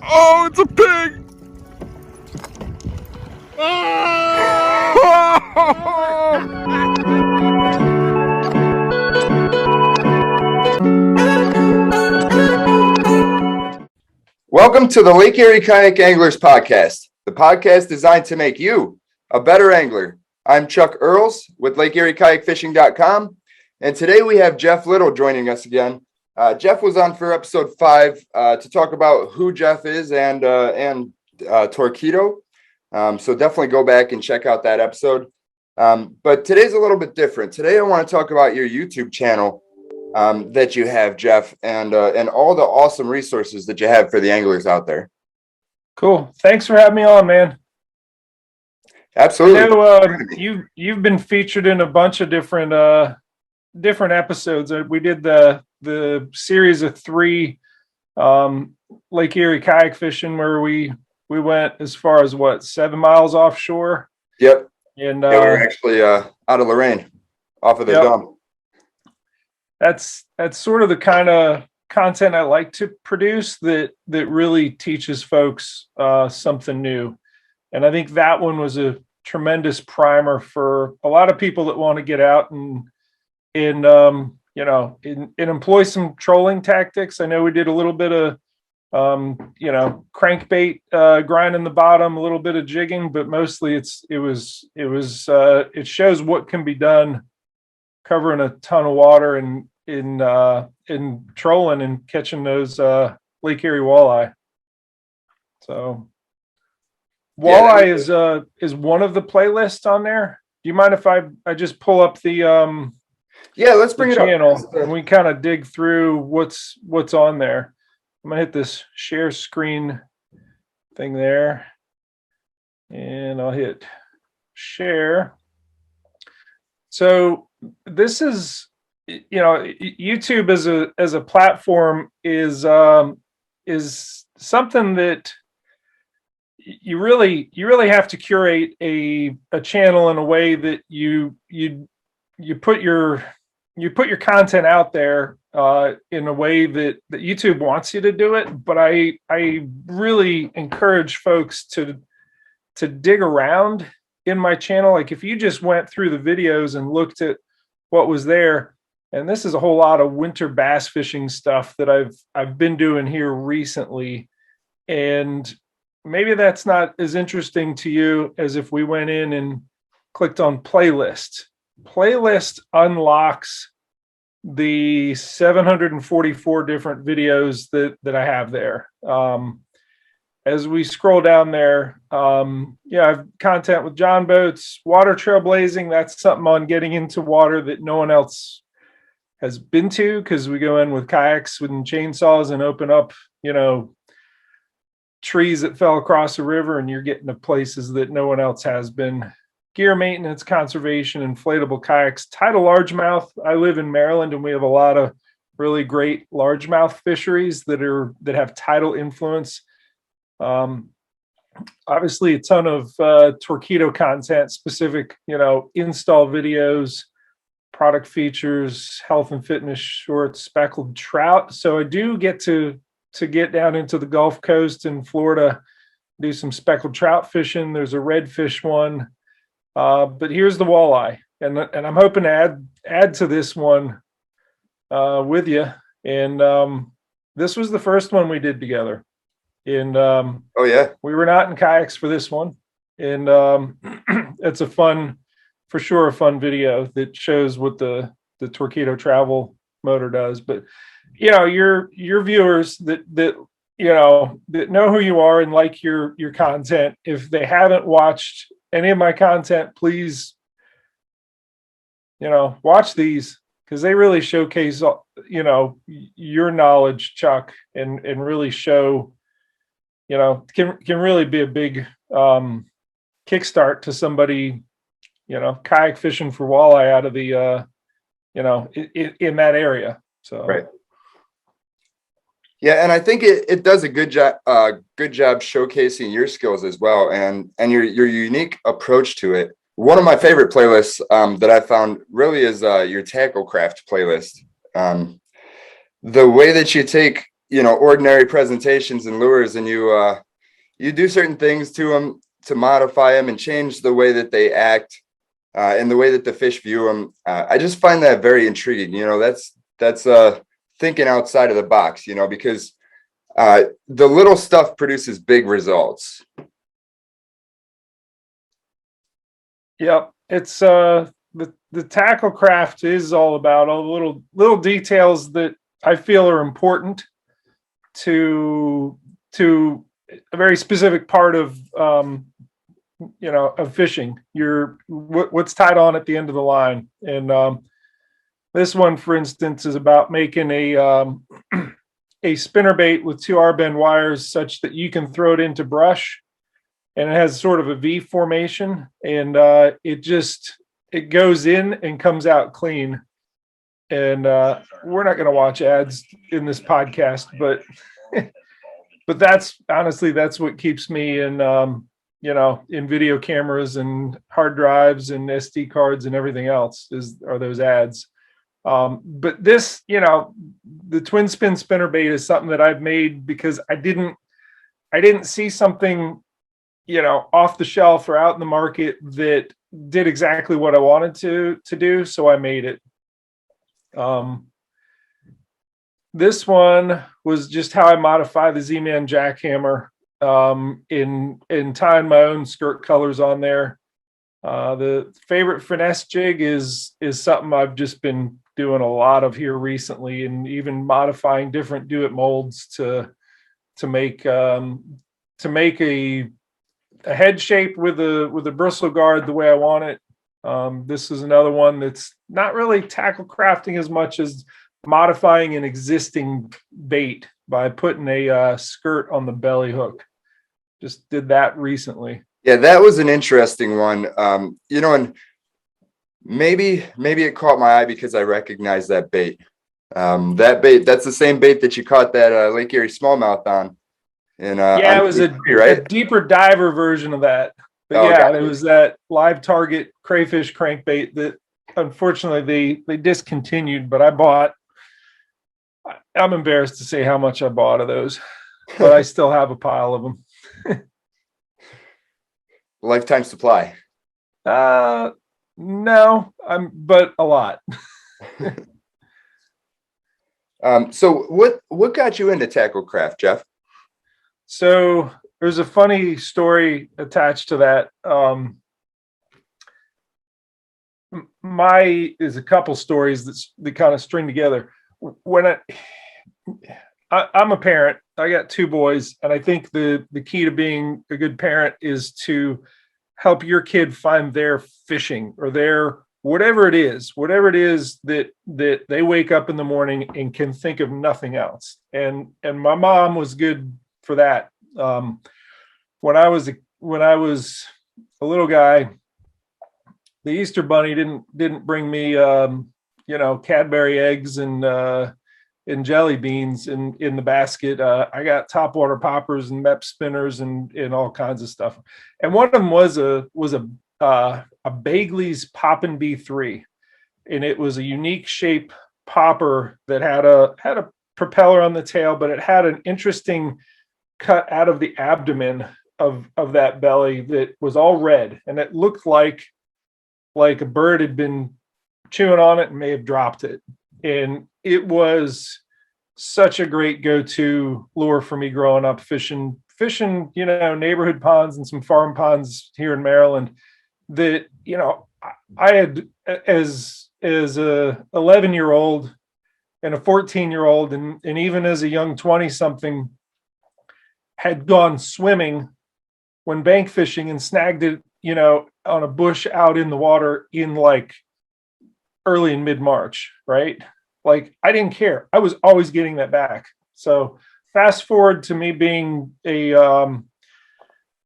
Oh, it's a pig! Welcome to the Lake Erie Kayak Anglers Podcast, the podcast designed to make you a better angler. I'm Chuck Earls with LakeErieKayakFishing.com, and today we have Jeff Little joining us again. Jeff was on for episode 5 to talk about who Jeff is and Torqeedo. So definitely go back and check out that episode. But today's a little bit different. Today I want to talk about your YouTube channel that you have, Jeff, and all the awesome resources that you have for the anglers out there. Cool. Thanks for having me on, man. Absolutely. I know, you've been featured in a bunch of different episodes. We did the series of 3 Lake Erie kayak fishing where we went as far as 7 miles offshore. Yep. And we were actually out of Lorraine, off of the dump. That's sort of the kind of content I like to produce that really teaches folks something new. And I think that one was a tremendous primer for a lot of people that want to get out and employ some trolling tactics. I know we did a little bit of crankbait grinding the bottom, a little bit of jigging, but mostly it shows what can be done covering a ton of water and in trolling and catching those Lake Erie walleye. So walleye is one of the playlists on there. Do you mind if I just pull up the let's bring it channel up and we kind of dig through what's on there. I'm gonna hit this share screen thing there, and I'll hit share. So this is, YouTube as a platform is something that you really have to curate a channel in a way that you put your content out there in a way that YouTube wants you to do it. But I really encourage folks to dig around in my channel. Like if you just went through the videos and looked at what was there, and this is a whole lot of winter bass fishing stuff that I've been doing here recently, and maybe that's not as interesting to you as if we went in and clicked on playlist. Playlist unlocks the 744 different videos that I have there. As we scroll down there, I have content with John boats, water trailblazing. That's something on getting into water that no one else has been to, because we go in with kayaks and chainsaws and open up, trees that fell across the river, and you're getting to places that no one else has been. Gear maintenance, conservation, inflatable kayaks, tidal largemouth. I live in Maryland, and we have a lot of really great largemouth fisheries that have tidal influence. Obviously a ton of Torqeedo content, specific, install videos, product features, health and fitness shorts, speckled trout. So I do get to get down into the Gulf Coast in Florida, do some speckled trout fishing. There's a redfish one. But here's the walleye, and I'm hoping to add to this one with you. And this was the first one we did together. And we were not in kayaks for this one, and it's a fun video that shows what the Torqeedo travel motor does. But your viewers that know who you are and like your content, if they haven't watched any of my content, please watch these, because they really showcase your knowledge, Chuck, and really show can really be a big kickstart to somebody kayak fishing for walleye out of the in that area. So right. Yeah, and I think it does a good job showcasing your skills as well, and your unique approach to it. One of my favorite playlists that I found really is your tackle craft playlist. The way that you take ordinary presentations and lures, and you do certain things to them to modify them and change the way that they act and the way that the fish view them. I just find that very intriguing. That's thinking outside of the box, because the little stuff produces big results. Yep. It's the tackle craft is all about all the little details that I feel are important to a very specific part of of fishing. What's tied on at the end of the line. And this one, for instance, is about making a spinnerbait with 2 R-bend wires such that you can throw it into brush, and it has sort of a V formation, and it goes in and comes out clean. And we're not going to watch ads in this podcast, but that's honestly, that's what keeps me in video cameras and hard drives and SD cards and everything else are those ads. But this, the twin spin spinnerbait is something that I've made because I didn't see something, off the shelf or out in the market that did exactly what I wanted to do. So I made it. This one was just how I modify the Z-Man jackhammer, in tying my own skirt colors on there. The favorite finesse jig is something I've just been doing a lot of here recently, and even modifying different do it molds to make a head shape with a bristle guard the way I want it. This is another one that's not really tackle crafting as much as modifying an existing bait by putting a skirt on the belly hook. Just did that recently. Yeah, that was an interesting one. And maybe it caught my eye because I recognized that bait. That's the same bait that you caught that Lake Erie smallmouth on. And it was a deeper diver version of that. But it was that live target crayfish crankbait that unfortunately they discontinued, but I'm embarrassed to say how much I bought of those, but I still have a pile of them. Lifetime supply. No, but a lot. So what got you into tackle craft, Jeff? So there's a funny story attached to that. There's a couple stories that kind of string together. When I'm a parent, I got 2 boys, and I think the key to being a good parent is to help your kid find their fishing or their whatever it is that they wake up in the morning and can think of nothing else. And my mom was good for that. When I was a little guy, the Easter Bunny didn't bring me Cadbury eggs and jelly beans in the basket. I got topwater poppers and MEP spinners and all kinds of stuff. And one of them was a Bagley's Poppin' B3, and it was a unique shape popper that had a propeller on the tail, but it had an interesting cut out of the abdomen of that belly that was all red, and it looked like a bird had been chewing on it and may have dropped it. And it was such a great go-to lure for me growing up fishing, neighborhood ponds and some farm ponds here in Maryland. That, I had as a 11-year-old and a 14-year-old and even as a young 20-something had gone swimming when bank fishing and snagged it, on a bush out in the water in like early and mid-March, right? Like, I didn't care. I was always getting that back. So fast forward to me being maybe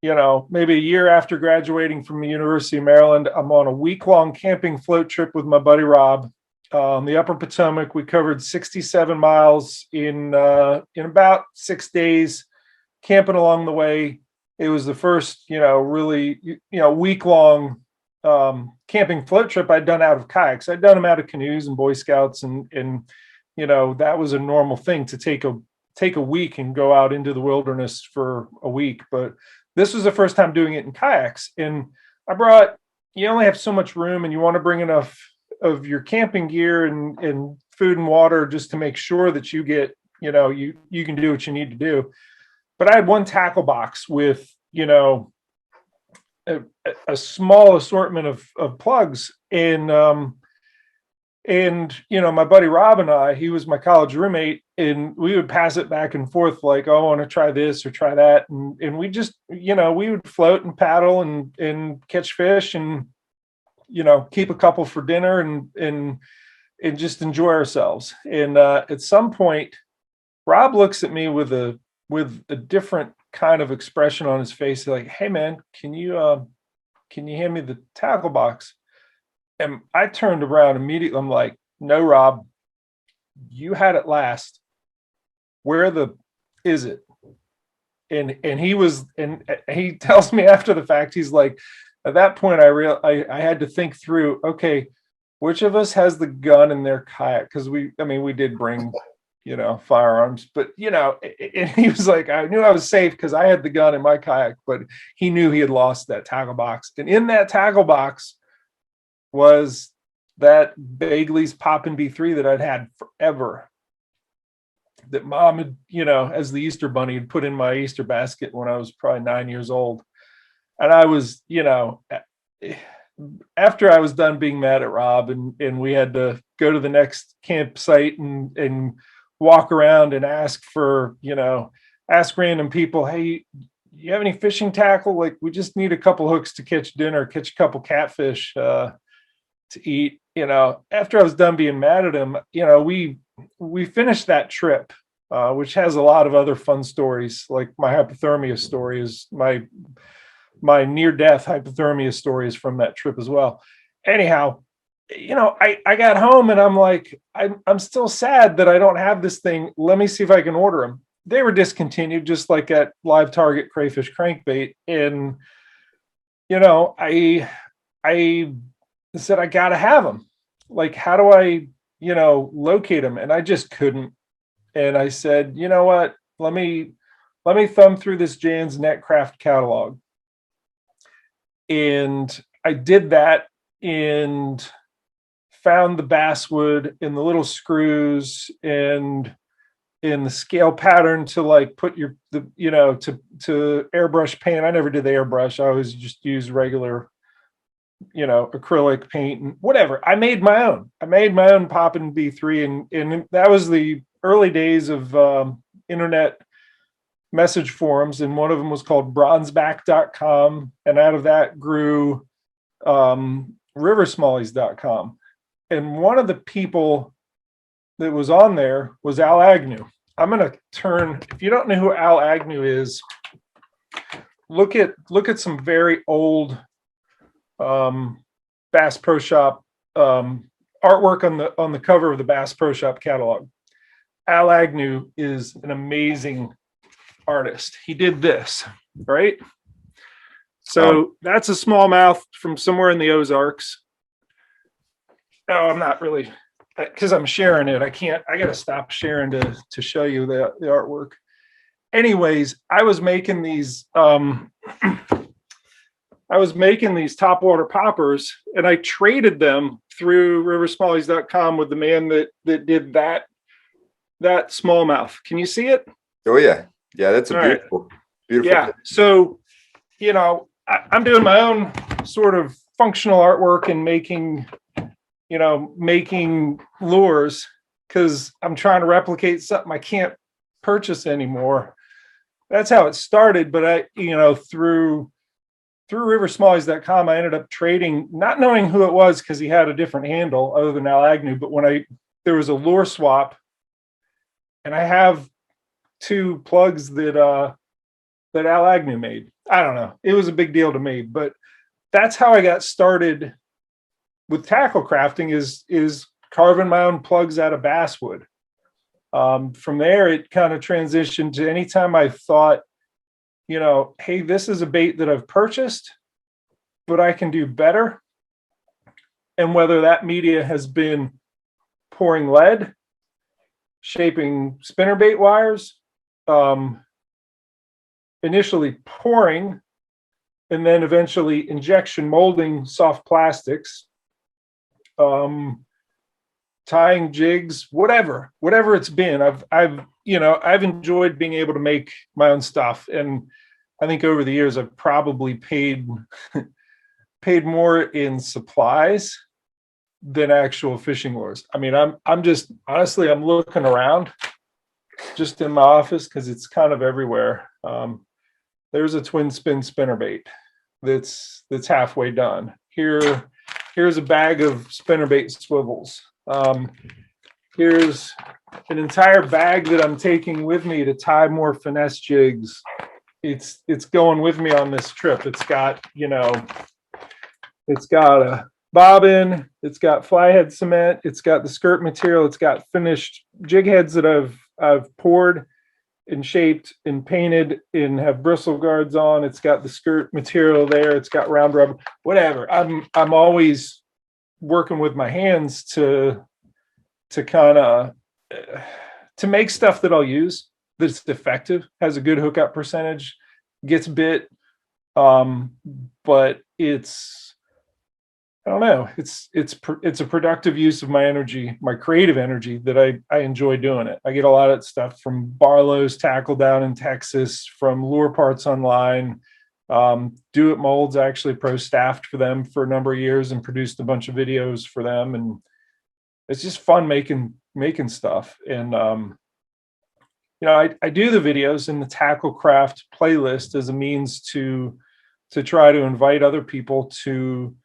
a year after graduating from the University of Maryland, I'm on a week-long camping float trip with my buddy Rob. The Upper Potomac. We covered 67 miles in about 6 days, camping along the way. It was the first, really, week-long camping float trip I'd done out of kayaks. I'd done them out of canoes and Boy Scouts, and that was a normal thing to take take a week and go out into the wilderness for a week. But this was the first time doing it in kayaks. And you only have so much room, and you want to bring enough of your camping gear and food and water just to make sure that you get, you can do what you need to do. But I had one tackle box with, a small assortment of plugs. And my buddy Rob and he was my college roommate, and we would pass it back and forth like, oh, I want to try this or try that. And we just, we would float and paddle and catch fish and, keep a couple for dinner and just enjoy ourselves. And at some point, Rob looks at me with a different kind of expression on his face, like, hey man, can you hand me the tackle box? And I turned around immediately. I'm like, no, Rob, you had it last. Where is it? And he tells me after the fact, he's like, at that point, I had to think through, okay, which of us has the gun in their kayak? Because we did bring, firearms, but and he was like, I knew I was safe because I had the gun in my kayak, but he knew he had lost that tackle box. And in that tackle box was that Bagley's Poppin' B3 that I'd had forever, that Mom had, as the Easter bunny, had put in my Easter basket when I was probably 9 years old. And I was, after I was done being mad at Rob and we had to go to the next campsite and walk around and ask random people, hey, you have any fishing tackle? Like, we just need a couple hooks to catch dinner, catch a couple catfish to eat. After I was done being mad at him, we finished that trip, which has a lot of other fun stories. Like my hypothermia story is my near-death hypothermia stories from that trip as well. Anyhow, I got home and I'm like, I'm still sad that I don't have this thing. Let me see if I can order them. They were discontinued, just like at Live Target Crayfish Crankbait. And, I said, I got to have them. Like, how do I, locate them? And I just couldn't. And I said, you know what? Let me thumb through this Jan's Netcraft catalog. And I did that and found the basswood and the little screws and in the scale pattern to like put to airbrush paint. I never did the airbrush. I always just used regular, acrylic paint and whatever. I made my own Poppin' B3 and that was the early days of internet message forums, and one of them was called bronzeback.com, and out of that grew riversmallies.com. And one of the people that was on there was Al Agnew. I'm going to turn, if you don't know who Al Agnew is, look at some very old Bass Pro Shop artwork on the cover of the Bass Pro Shop catalog. Al Agnew is an amazing artist. He did this, right? So that's a smallmouth from somewhere in the Ozarks. Oh, I'm not really, because I'm sharing it. I got to stop sharing to show you the artwork. Anyways, I was making these topwater poppers, and I traded them through riversmallies.com with the man that did that smallmouth. Can you see it? Oh yeah. Yeah, that's beautiful. Yeah. So, I'm doing my own sort of functional artwork and making lures because I'm trying to replicate something I can't purchase anymore. That's how it started. But through riversmallies.com, I ended up trading, not knowing who it was because he had a different handle other than Al Agnew. But there was a lure swap, and I have 2 plugs that Al Agnew made. I don't know. It was a big deal to me, but that's how I got started with tackle crafting is carving my own plugs out of basswood. From there, it kind of transitioned to anytime I thought, hey, this is a bait that I've purchased, but I can do better. And whether that media has been pouring lead, shaping spinnerbait wires, initially pouring and then eventually injection molding soft plastics, tying jigs, whatever it's been. I've enjoyed being able to make my own stuff. And I think over the years, I've probably paid more in supplies than actual fishing lures. I mean, I'm just honestly, I'm looking around just in my office because it's kind of everywhere. There's a twin spin spinnerbait that's halfway done. Here's a bag of spinnerbait swivels. Here's an entire bag that I'm taking with me to tie more finesse jigs. It's going with me on this trip. It's got a bobbin, it's got fly head cement, it's got the skirt material, it's got finished jig heads that I've poured and shaped and painted and have bristle guards on. It's got the skirt material there, it's got round rubber, whatever. I'm always working with my hands to kind of to make stuff that I'll use that's effective, has a good hookup percentage, gets bit, but I don't know. It's a productive use of my energy, my creative energy that I enjoy doing it. I get a lot of stuff from Barlow's Tackle down in Texas, from Lure Parts Online, Do It Molds. I actually pro staffed for them for a number of years and produced a bunch of videos for them. And it's just fun making stuff. And, I do the videos in the Tackle Craft playlist as a means to try to invite other people to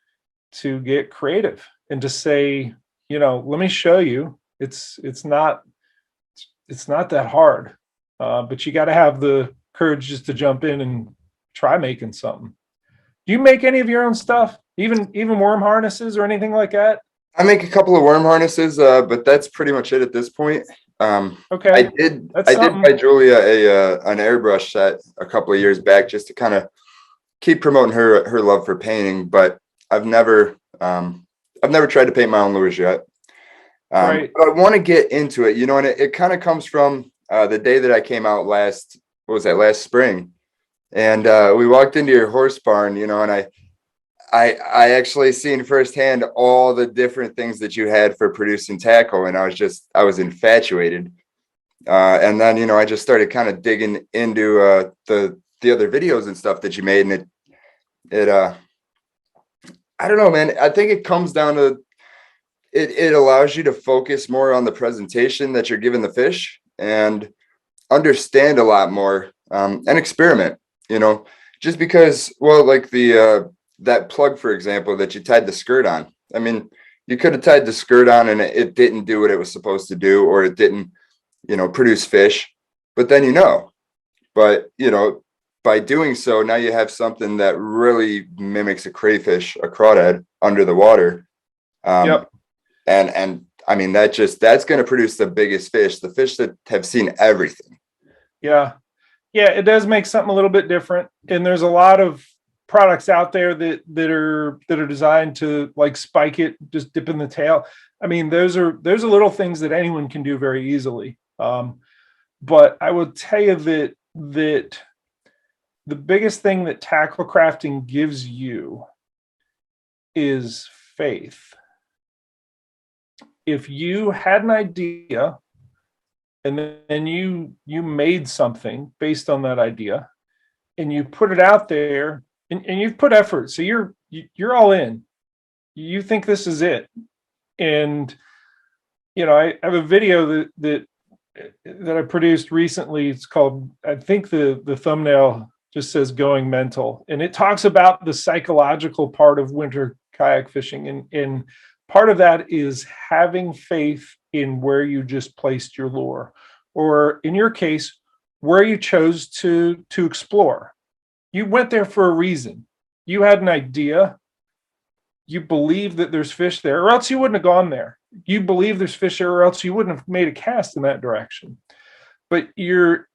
get creative and to say, let me show you. It's not that hard, but you got to have the courage just to jump in and try making something. Do you make any of your own stuff, even worm harnesses or anything like that? I make a couple of worm harnesses, but that's pretty much it at this point. Okay, I did buy Julia an airbrush set a couple of years back just to kind of keep promoting her love for painting, but I've never tried to paint my own lures yet. Right. But I want to get into it, and it kind of comes from the day that I came out last spring, and we walked into your horse barn, and I actually seen firsthand all the different things that you had for producing tackle, and I was infatuated. And then, I just started kind of digging into the other videos and stuff that you made, and it I don't know, man. I think it comes down to it allows you to focus more on the presentation that you're giving the fish and understand a lot more, and experiment, just because, well, like that plug, for example, that you tied the skirt on. I mean, you could have tied the skirt on and it didn't do what it was supposed to do, or it didn't, produce fish, but then, but, by doing so, now you have something that really mimics a crayfish, a crawdad under the water. Yep. And I mean, that's going to produce the biggest fish, the fish that have seen everything. Yeah. Yeah. It does make something a little bit different. And there's a lot of products out there that are designed to like spike it, just dip in the tail. I mean, those are little things that anyone can do very easily. But I will tell you that the biggest thing that tackle crafting gives you is faith. If you had an idea and then you made something based on that idea and you put it out there and you've put effort, so you're all in, you think this is it. And I have a video that I produced recently. It's called, I think the thumbnail just says "Going Mental," and it talks about the psychological part of winter kayak fishing, and part of that is having faith in where you just placed your lure, or in your case, where you chose to explore. You went there for a reason. You had an idea. You believe that there's fish there, or else you wouldn't have gone there. You believe there's fish there, or else you wouldn't have made a cast in that direction. But your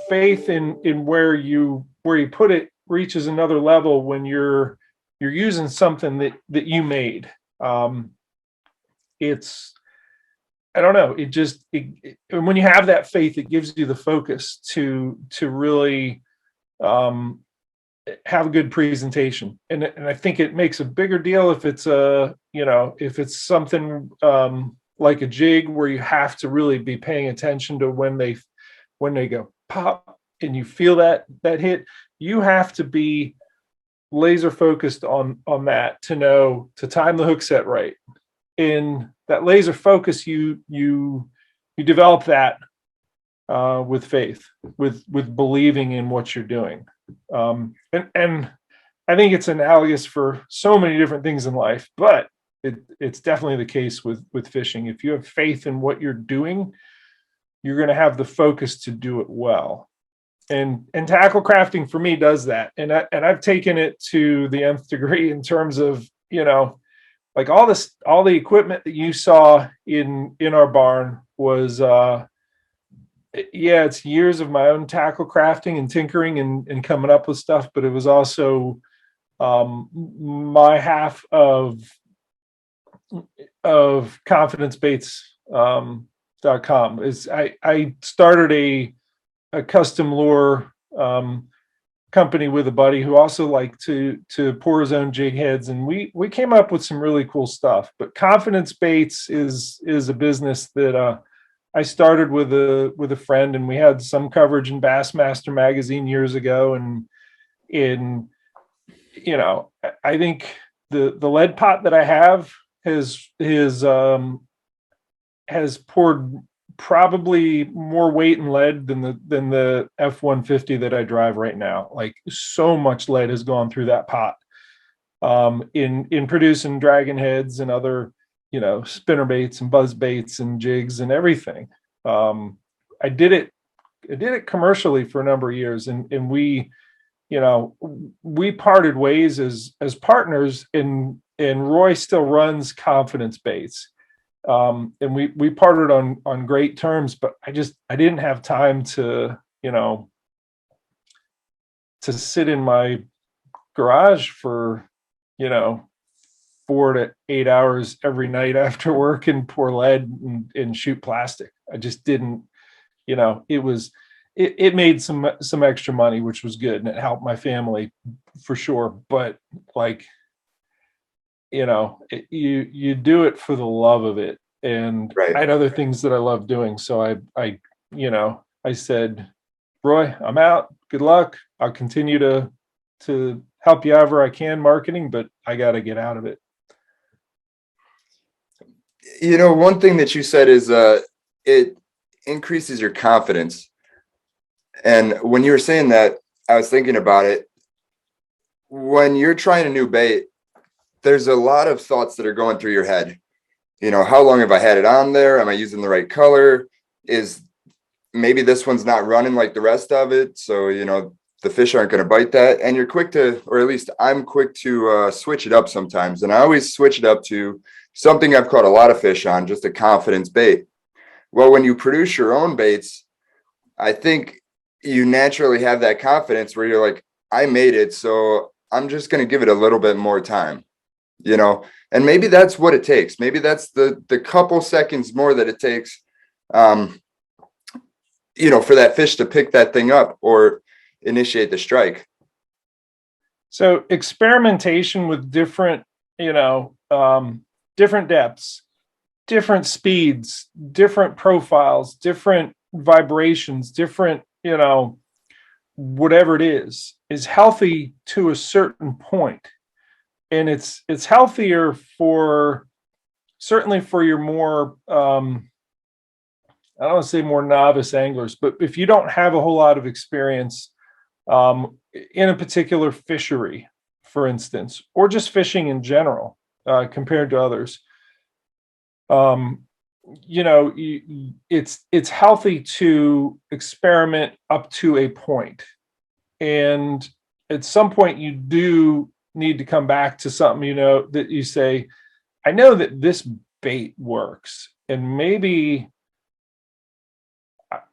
faith in where you put it reaches another level when you're using something that you made. It's I don't know. And when you have that faith, it gives you the focus to really have a good presentation. And I think it makes a bigger deal if it's if it's something like a jig where you have to really be paying attention to when they go pop and you feel that hit. You have to be laser focused on that to know to time the hook set right. In that laser focus, you develop that with faith, with believing in what you're doing. And I think it's analogous for so many different things in life, but it's definitely the case with fishing. If you have faith in what you're doing, you're going to have the focus to do it well. And tackle crafting for me does that. And I've taken it to the nth degree in terms of, like all the equipment that you saw in our barn was, it's years of my own tackle crafting and tinkering and coming up with stuff, but it was also my half of confidencebaits.com is I started a custom lure company with a buddy who also liked to pour his own jig heads, and we came up with some really cool stuff. But Confidence Baits is a business that I started with a friend, and we had some coverage in Bassmaster magazine years ago. And I think the lead pot that I have has poured probably more weight in lead than the F-150 that I drive right now. Like, so much lead has gone through that pot in producing dragon heads and other spinner baits and buzz baits and jigs and everything. I did it commercially for a number of years, and we parted ways as partners, and Roy still runs Confidence Baits. And we parted on great terms, but I didn't have time to sit in my garage for 4 to 8 hours every night after work and pour lead and shoot plastic. I just didn't, it made some extra money, which was good, and it helped my family for sure. But you do it for the love of it. And Right. I had other things that I love doing. So I said, Roy, I'm out. Good luck. I'll continue to help you however I can marketing, but I got to get out of it. One thing that you said is it increases your confidence. And when you were saying that, I was thinking about it. When you're trying a new bait, there's a lot of thoughts that are going through your head. How long have I had it on there? Am I using the right color? Is maybe this one's not running like the rest of it? So, the fish aren't going to bite that. And you're quick to, or at least I'm quick to switch it up sometimes. And I always switch it up to something I've caught a lot of fish on, just a confidence bait. Well, when you produce your own baits, I think you naturally have that confidence where you're like, I made it, so I'm just going to give it a little bit more time, and maybe that's what it takes. Maybe that's the couple seconds more that it takes, for that fish to pick that thing up or initiate the strike. So experimentation with different depths, different speeds, different profiles, different vibrations, different, whatever it is healthy to a certain point. And it's healthier certainly for your more, I don't want to say more novice anglers, but if you don't have a whole lot of experience in a particular fishery, for instance, or just fishing in general, compared to others, it's healthy to experiment up to a point. And at some point you do need to come back to something, that you say, I know that this bait works, and maybe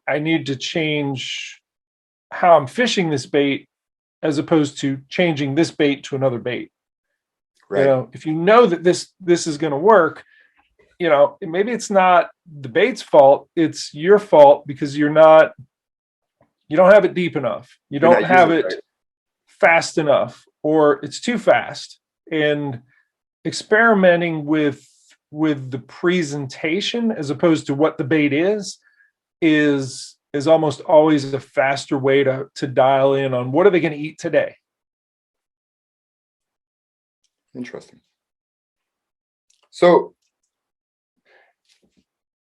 I need to change how I'm fishing this bait as opposed to changing this bait to another bait. Right. If you know that this is going to work, maybe it's not the bait's fault, it's your fault because you don't have it deep enough. You You're don't not have using it right. fast enough, or it's too fast. And experimenting with the presentation as opposed to what the bait is almost always a faster way to dial in on what are they going to eat today. Interesting. So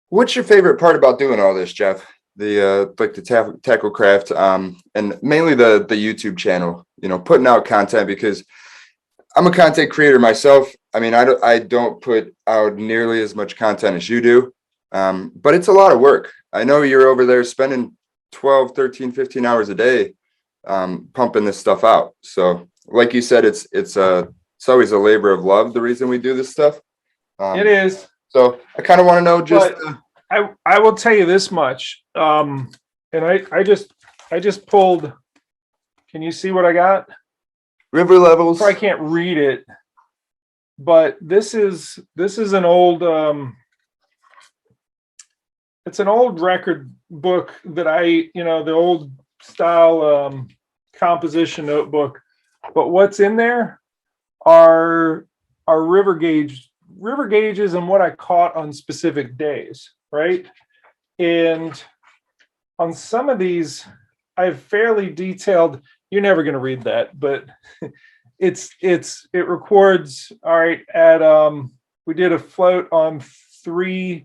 what's your favorite part about doing all this, Jeff? The like the tackle craft, and mainly the YouTube channel, putting out content, because I'm a content creator myself. I mean, I don't put out nearly as much content as you do, but it's a lot of work. I know you're over there spending 12, 13, 15 hours a day pumping this stuff out. So like you said, it's always a labor of love, the reason we do this stuff. It is. So I kind of want to know just. I will tell you this much. And I just pulled. Can you see what I got? River levels. I can't read it, but this is an old. It's an old record book that the old style composition notebook. But what's in there are river gauges and what I caught on specific days, right? And on some of these, I've fairly detailed. You're never going to read that, but it records. All right, we did a float on 3/12,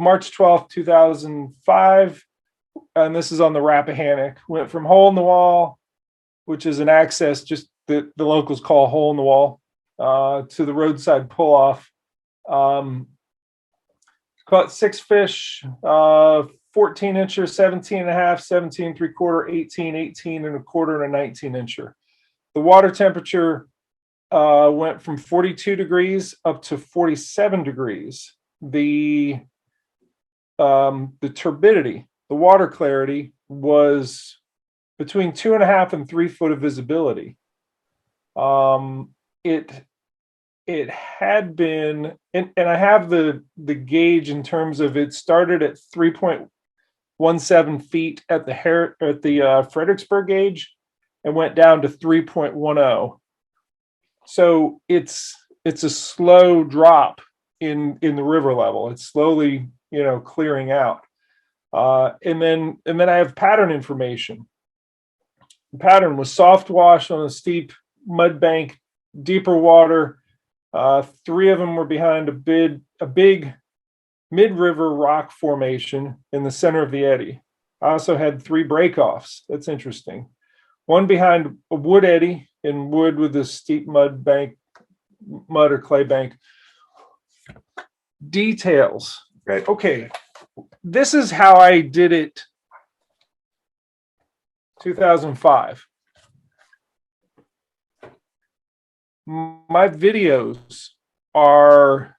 March 12th, 2005, and this is on the Rappahannock. Went from hole in the wall, which is an access, just the locals call hole in the wall, to the roadside pull off. Caught 6 fish, 14 incher, 17 and a half, 17 3/4, 18, 18 and a quarter, and a 19 incher. The water temperature went from 42 degrees up to 47 degrees. The turbidity, the water clarity, was between 2.5 and 3 foot of visibility. It had been, and I have the gauge in terms of, it started at 3.17 feet at the Fredericksburg gauge and went down to 3.10. So it's a slow drop in the river level. It's slowly, clearing out. And then I have pattern information. The pattern was soft wash on a steep mud bank, deeper water. 3 of them were behind a big mid-river rock formation in the center of the eddy. I also had 3 breakoffs. That's interesting. 1 behind a wood eddy in wood with a steep mud or clay bank. Details. Right. Okay. This is how I did it 2005. My videos are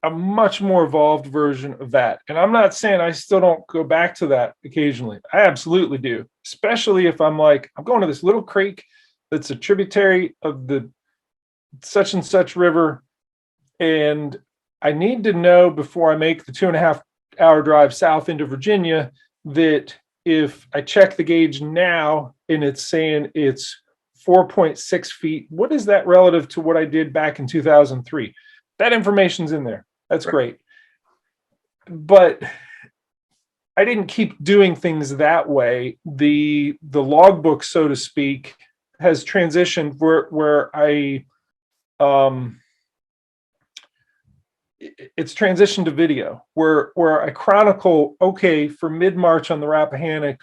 a much more evolved version of that. And I'm not saying I still don't go back to that occasionally. I absolutely do, especially if I'm going to this little creek that's a tributary of the such and such river, and I need to know before I make the 2.5 hour drive south into Virginia that if I check the gauge now and it's saying it's 4.6 feet, what is that relative to what I did back in 2003? That information's in there. That's great. But I didn't keep doing things that way. The logbook, so to speak, has transitioned where it's transitioned to video, where I chronicle, okay, for mid-March on the Rappahannock,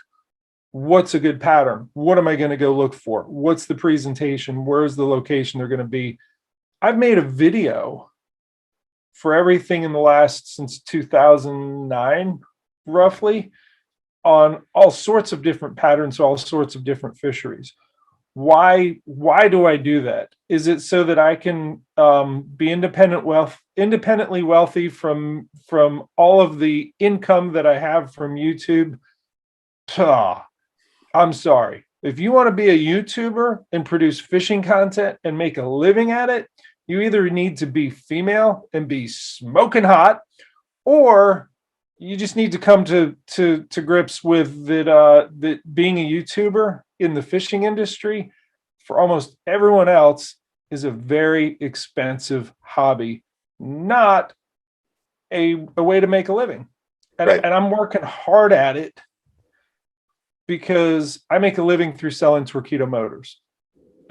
what's a good pattern? What am I going to go look for? What's the presentation? Where's the location they're going to be? I've made a video for everything in the last, since 2009, roughly, on all sorts of different patterns, all sorts of different fisheries. Why do I do that? Is it so that I can be independently wealthy from all of the income that I have from YouTube? I'm sorry. If you want to be a YouTuber and produce fishing content and make a living at it, You either need to be female and be smoking hot, or you just need to come to grips with that being a YouTuber in the fishing industry for almost everyone else is a very expensive hobby, not a way to make a living. Right. And I'm working hard at it because I make a living through selling Torpedo motors.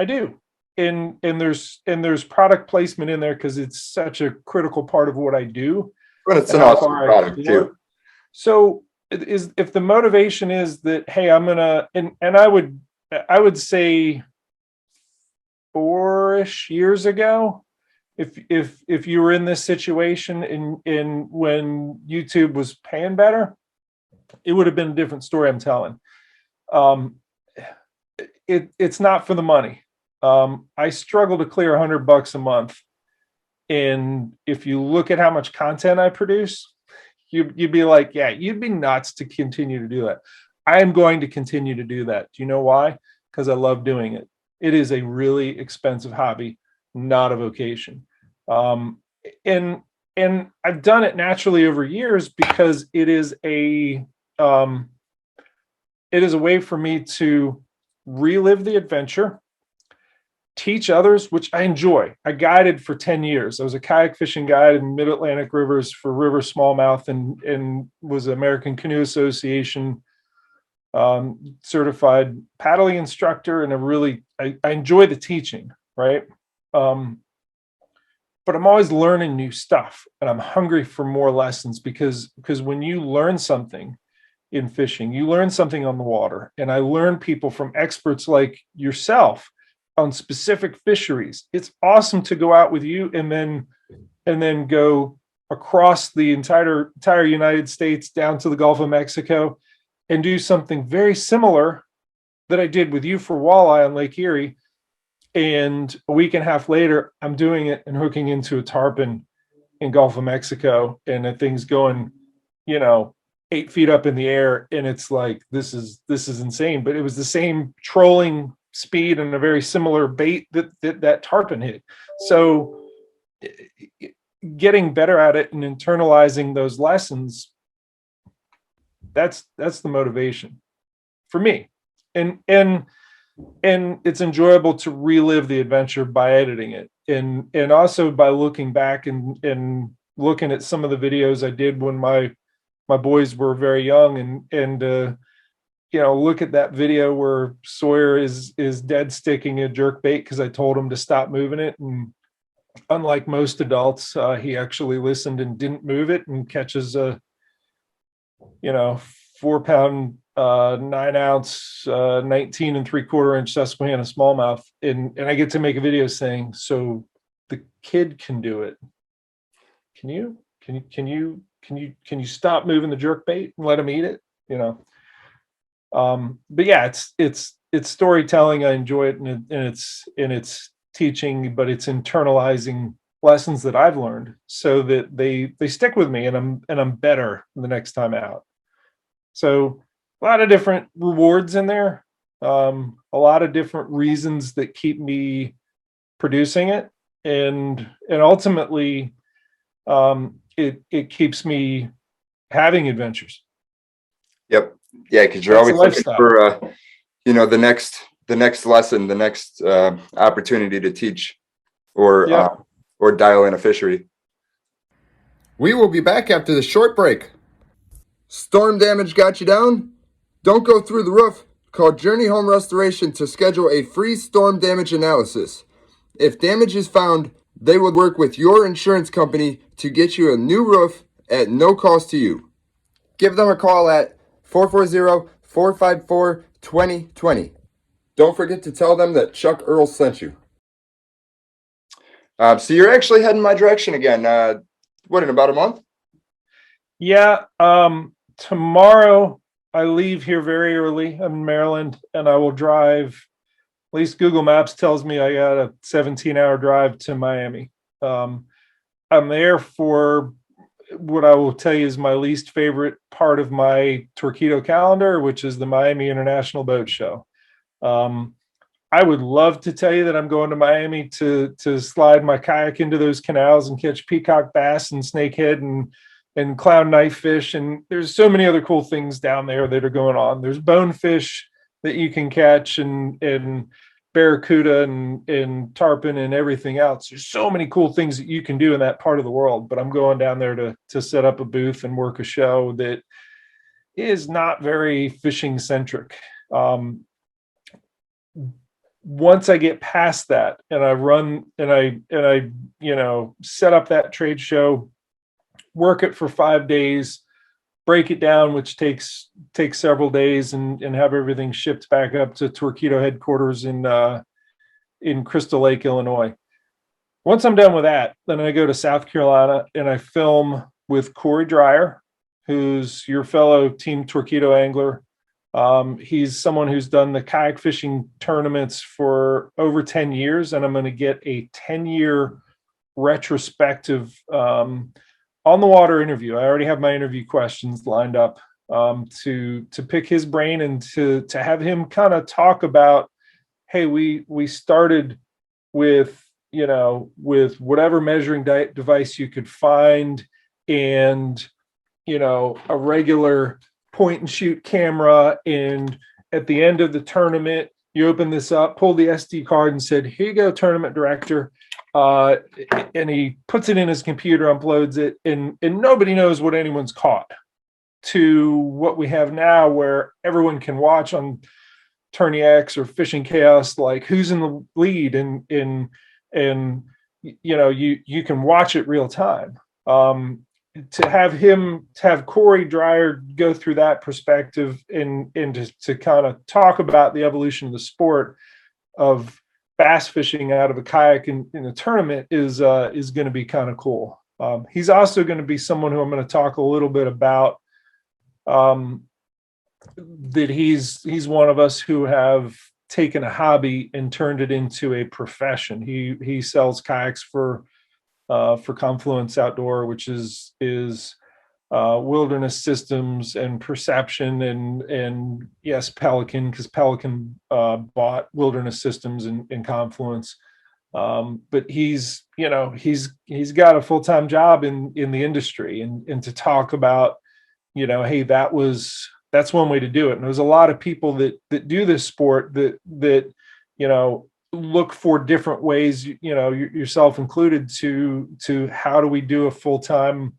I do. And there's product placement in there because it's such a critical part of what I do. But it's and an how awesome far I product explore. too. So if the motivation is that, hey, I'm gonna, and I would say 4-ish years ago, if you were in this situation in when YouTube was paying better, it would have been a different story I'm telling. It's not for the money. I struggle to clear $100 a month. And if you look at how much content I produce, you'd be like, yeah, you'd be nuts to continue to do that. I am going to continue to do that. Do you know why? Because I love doing it. It is a really expensive hobby, not a vocation. And I've done it naturally over years because it is a way for me to relive the adventure, teach others, which I enjoy. I guided for 10 years. I was a kayak fishing guide in mid-Atlantic rivers for river smallmouth and was an American Canoe Association certified paddling instructor. And I enjoy the teaching, right? But I'm always learning new stuff and I'm hungry for more lessons because when you learn something in fishing, you learn something on the water. And I learn people from experts like yourself on specific fisheries. It's awesome to go out with you and then go across the entire United States down to the Gulf of Mexico and do something very similar that I did with you for walleye on Lake Erie. And a week and a half later, I'm doing it and hooking into a tarpon in Gulf of Mexico, and the thing's going, 8 feet up in the air, and it's like this is insane. But it was the same trolling speed and a very similar bait that tarpon hit. So getting better at it and internalizing those lessons, that's the motivation for me. And it's enjoyable to relive the adventure by editing it and also by looking back and looking at some of the videos I did when my boys were very young and look at that video where Sawyer is dead sticking a jerk bait because I told him to stop moving it. And unlike most adults, he actually listened and didn't move it and catches a 4-pound 9-ounce 19 3/4 inch Susquehanna smallmouth, and I get to make a video saying, so the kid can do it. Can you stop moving the jerk bait and let him eat it? But yeah, it's storytelling. I enjoy it, and it's teaching, but it's internalizing lessons that I've learned so that they stick with me, and I'm better the next time out. So a lot of different rewards in there, a lot of different reasons that keep me producing it, and ultimately, it keeps me having adventures. Yep. Yeah, because you're always looking for the next lesson, the next opportunity to teach or dial in a fishery. We will be back after the short break. Storm damage got you down? Don't go through the roof. Call Journey Home Restoration to schedule a free storm damage analysis. If damage is found, they will work with your insurance company to get you a new roof at no cost to you. Give them a call at 440-454-2020. Don't forget to tell them that Chuck Earl sent you. So you're actually heading my direction again. In about a month? Yeah. Tomorrow I leave here very early. I'm in Maryland, and I will drive. At least Google Maps tells me I got a 17-hour drive to Miami. I'm there for what I will tell you is my least favorite part of my Torpedo calendar, which is the Miami International Boat Show. I would love to tell you that I'm going to Miami to slide my kayak into those canals and catch peacock bass and snakehead and clown knife fish. And there's so many other cool things down there that are going on. There's bonefish that you can catch and barracuda and tarpon and everything else. There's so many cool things that you can do in that part of the world. But I'm going down there to set up a booth and work a show that is not very fishing centric. Once I get past that and I run and I set up that trade show, work it for 5 days, break it down, which takes several days, and have everything shipped back up to Torquedo headquarters in Crystal Lake, Illinois. Once I'm done with that, then I go to South Carolina and I film with Corey Dreyer, who's your fellow Team Torquedo angler. He's someone who's done the kayak fishing tournaments for over 10 years, and I'm going to get a 10-year retrospective on the water interview. I already have my interview questions lined up to pick his brain and to have him kind of talk about, hey, we started with whatever measuring device you could find, and a regular point and shoot camera, and at the end of the tournament you open this up, pull the SD card and said, here you go, tournament director, and he puts it in his computer, uploads it, and nobody knows what anyone's caught, to what we have now where everyone can watch on Tourney X or Fishing Chaos, like who's in the lead, and you can watch it real time. To have Corey Dreyer go through that perspective and to kind of talk about the evolution of the sport of bass fishing out of a kayak in a tournament is going to be kind of cool. He's also going to be someone who I'm going to talk a little bit about, that he's one of us who have taken a hobby and turned it into a profession. He sells kayaks for Confluence Outdoor, which is Wilderness Systems and Perception, and yes, Pelican, because Pelican bought Wilderness Systems in Confluence. But he's got a full-time job in the industry, and to talk about, hey, that's one way to do it. And there's a lot of people that do this sport that look for different ways, yourself included, to how do we do a full-time,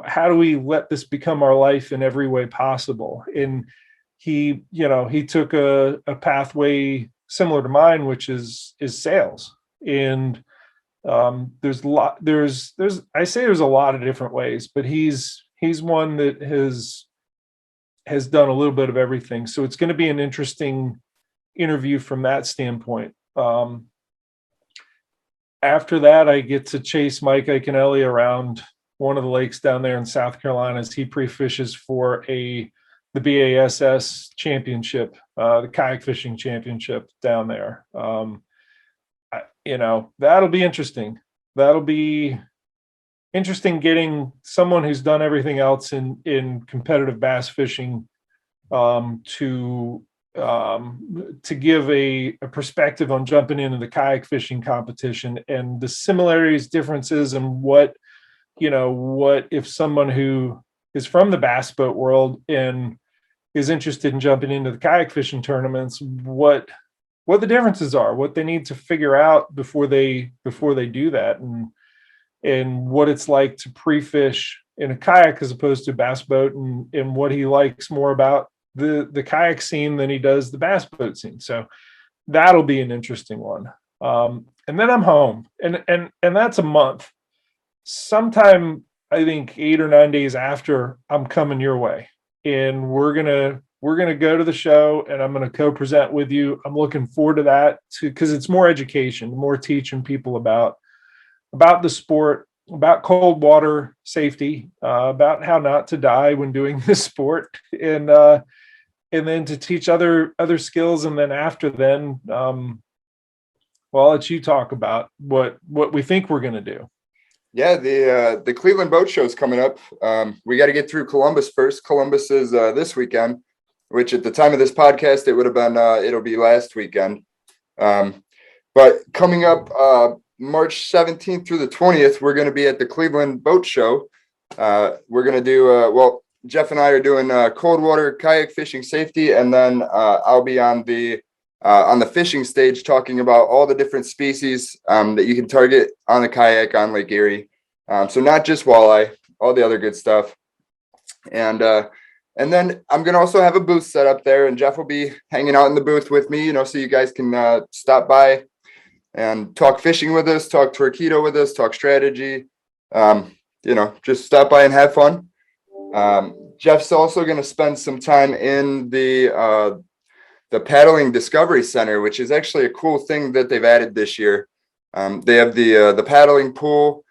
how do we let this become our life in every way possible? And he took a pathway similar to mine, which is sales. And there's a lot of different ways, but he's one that has done a little bit of everything. So it's going to be an interesting interview from that standpoint. After that, I get to chase Mike Iaconelli around one of the lakes down there in South Carolina as he pre-fishes for the BASS championship, the kayak fishing championship down there. That'll be interesting. That'll be interesting getting someone who's done everything else in competitive bass fishing to give a perspective on jumping into the kayak fishing competition and the similarities, differences, and what if someone who is from the bass boat world and is interested in jumping into the kayak fishing tournaments, what the differences are, what they need to figure out before they do that, and what it's like to pre-fish in a kayak as opposed to a bass boat, and what he likes more about the kayak scene than he does the bass boat scene. So that'll be an interesting one. And then I'm home, and that's a month. Sometime, I think 8 or 9 days after, I'm coming your way, and we're gonna go to the show, and I'm gonna co-present with you. I'm looking forward to that because it's more education, more teaching people about the sport, about cold water safety, about how not to die when doing this sport, and then to teach other skills. And then after then, I'll let you talk about what we think we're going to do. Yeah, the Cleveland Boat Show is coming up. We got to get through Columbus first. Columbus is this weekend, which at the time of this podcast, it would have been it'll be last weekend. But coming up March 17th through the 20th, we're going to be at the Cleveland Boat Show. We're going to do, Jeff and I are doing cold water kayak fishing safety, and then I'll be on the fishing stage talking about all the different species that you can target on the kayak on Lake Erie. So not just walleye, all the other good stuff. And then I'm going to also have a booth set up there, and Jeff will be hanging out in the booth with me, so you guys can stop by and talk fishing with us, talk torpedo with us, talk strategy, just stop by and have fun. Jeff's also going to spend some time in the Paddling Discovery Center, which is actually a cool thing that they've added this year. They have the paddling pool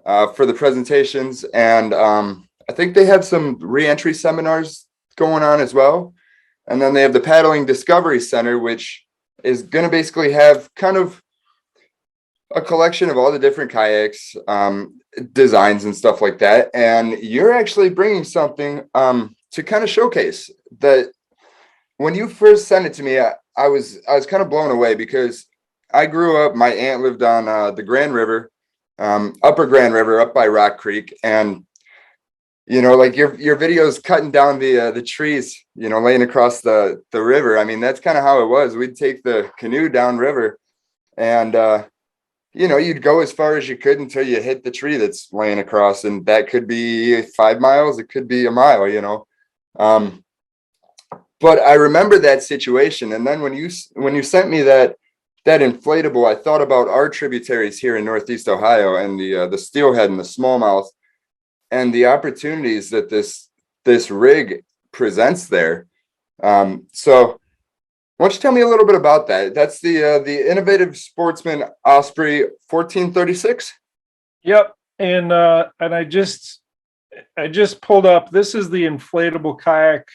for the presentations, and I think they have some re-entry seminars going on as well. And then they have the Paddling Discovery Center, which is going to basically have kind of a collection of all the different kayaks, designs and stuff like that. And you're actually bringing something to kind of showcase that. When you first sent it to me, I was kind of blown away, because I grew up, my aunt lived on the Grand River, upper Grand River, up by Rock Creek. And, like your videos cutting down the trees, laying across the river. I mean, that's kind of how it was. We'd take the canoe down river, and, you'd go as far as you could until you hit the tree that's laying across. And that could be 5 miles. It could be a mile, But I remember that situation. And then when you sent me that inflatable, I thought about our tributaries here in Northeast Ohio, and the steelhead and the smallmouth, and the opportunities that this rig presents there. So why don't you tell me a little bit about that? That's the Innovative Sportsman Osprey 1436. Yep. And I just pulled up, this is the inflatable kayak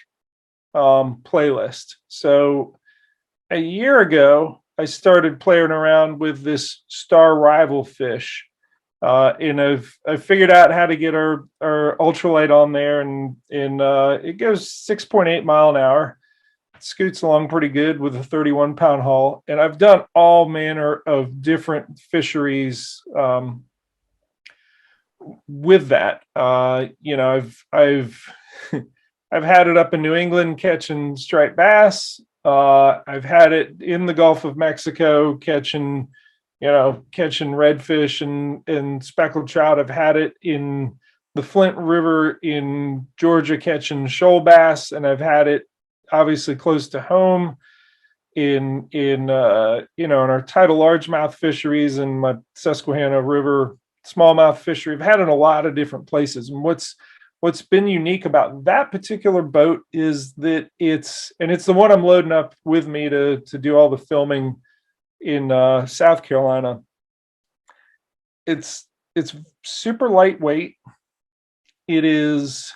playlist. So a year ago, I started playing around with this star rival fish, and I've figured out how to get our ultralight on there, and it goes 6.8 mile an hour. It scoots along pretty good with a 31-pound hull, and I've done all manner of different fisheries with that. I've had it up in New England catching striped bass. I've had it in the Gulf of Mexico catching redfish and speckled trout. I've had it in the Flint River in Georgia catching shoal bass, and I've had it obviously close to home in our tidal largemouth fisheries and my Susquehanna River smallmouth fishery. I've had it in a lot of different places. And what's been unique about that particular boat is that it's the one I'm loading up with me to do all the filming in South Carolina. It's super lightweight. It's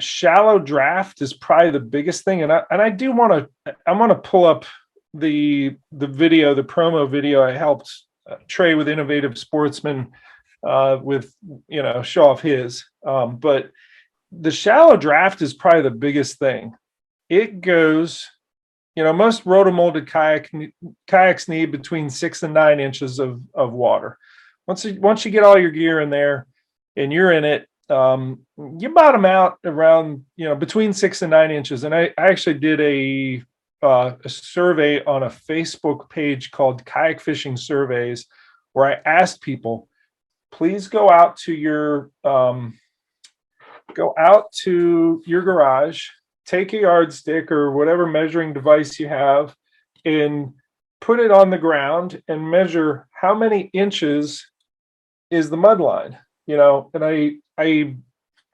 shallow draft is probably the biggest thing. And I want to pull up the video, the promo video I helped Trey with Innovative Sportsman with, show off his. But the shallow draft is probably the biggest thing. It goes, most rotomolded kayaks need between 6 and 9 inches of water. Once you get all your gear in there and you're in it, you bottom out around, between 6 and 9 inches. And I actually did a survey on a Facebook page called Kayak Fishing Surveys, where I asked people, please go out to your garage, take a yardstick or whatever measuring device you have, and put it on the ground and measure how many inches is the mud line. And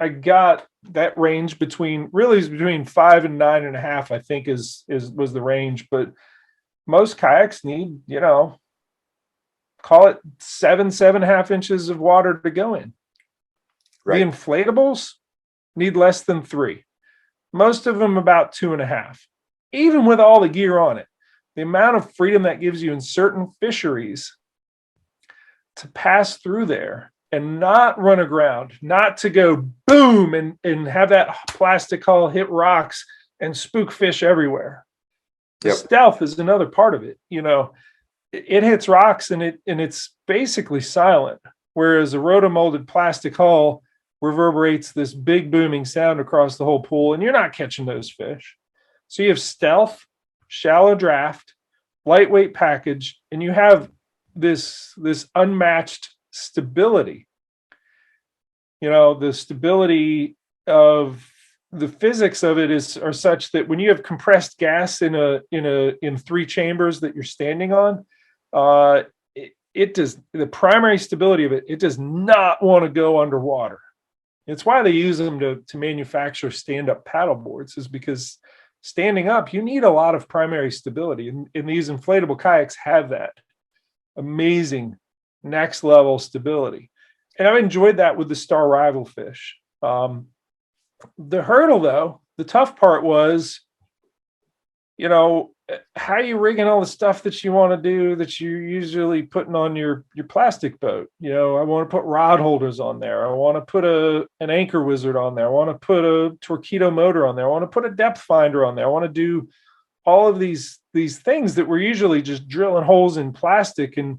I got that range between 5 and 9.5, I think was the range. But most kayaks need, call it 7.5 inches of water to go in. Right. The inflatables need less than 3. Most of them about 2.5. Even with all the gear on it, the amount of freedom that gives you in certain fisheries to pass through there and not run aground, not to go boom and have that plastic hull hit rocks and spook fish everywhere. The Yep. stealth is another part of it. You know, it hits rocks and it's basically silent, whereas a rotomolded plastic hull reverberates this big booming sound across the whole pool, and you're not catching those fish. So you have stealth, shallow draft, lightweight package, and you have this unmatched stability. You know, the stability of the physics of it are such that when you have compressed gas in three chambers that you're standing on, it does, the primary stability of it does not want to go underwater. It's why they use them to manufacture stand-up paddle boards, is because standing up, you need a lot of primary stability. And these inflatable kayaks have that amazing next level stability. And I've enjoyed that with the Star Rival fish. The hurdle, though, the tough part was, you know, how you rigging all the stuff that you want to do that you're usually putting on your plastic boat. You know, I want to put rod holders on there. I want to put an anchor wizard on there. I want to put a torpedo motor on there. I want to put a depth finder on there. I want to do all of these things that we're usually just drilling holes in plastic and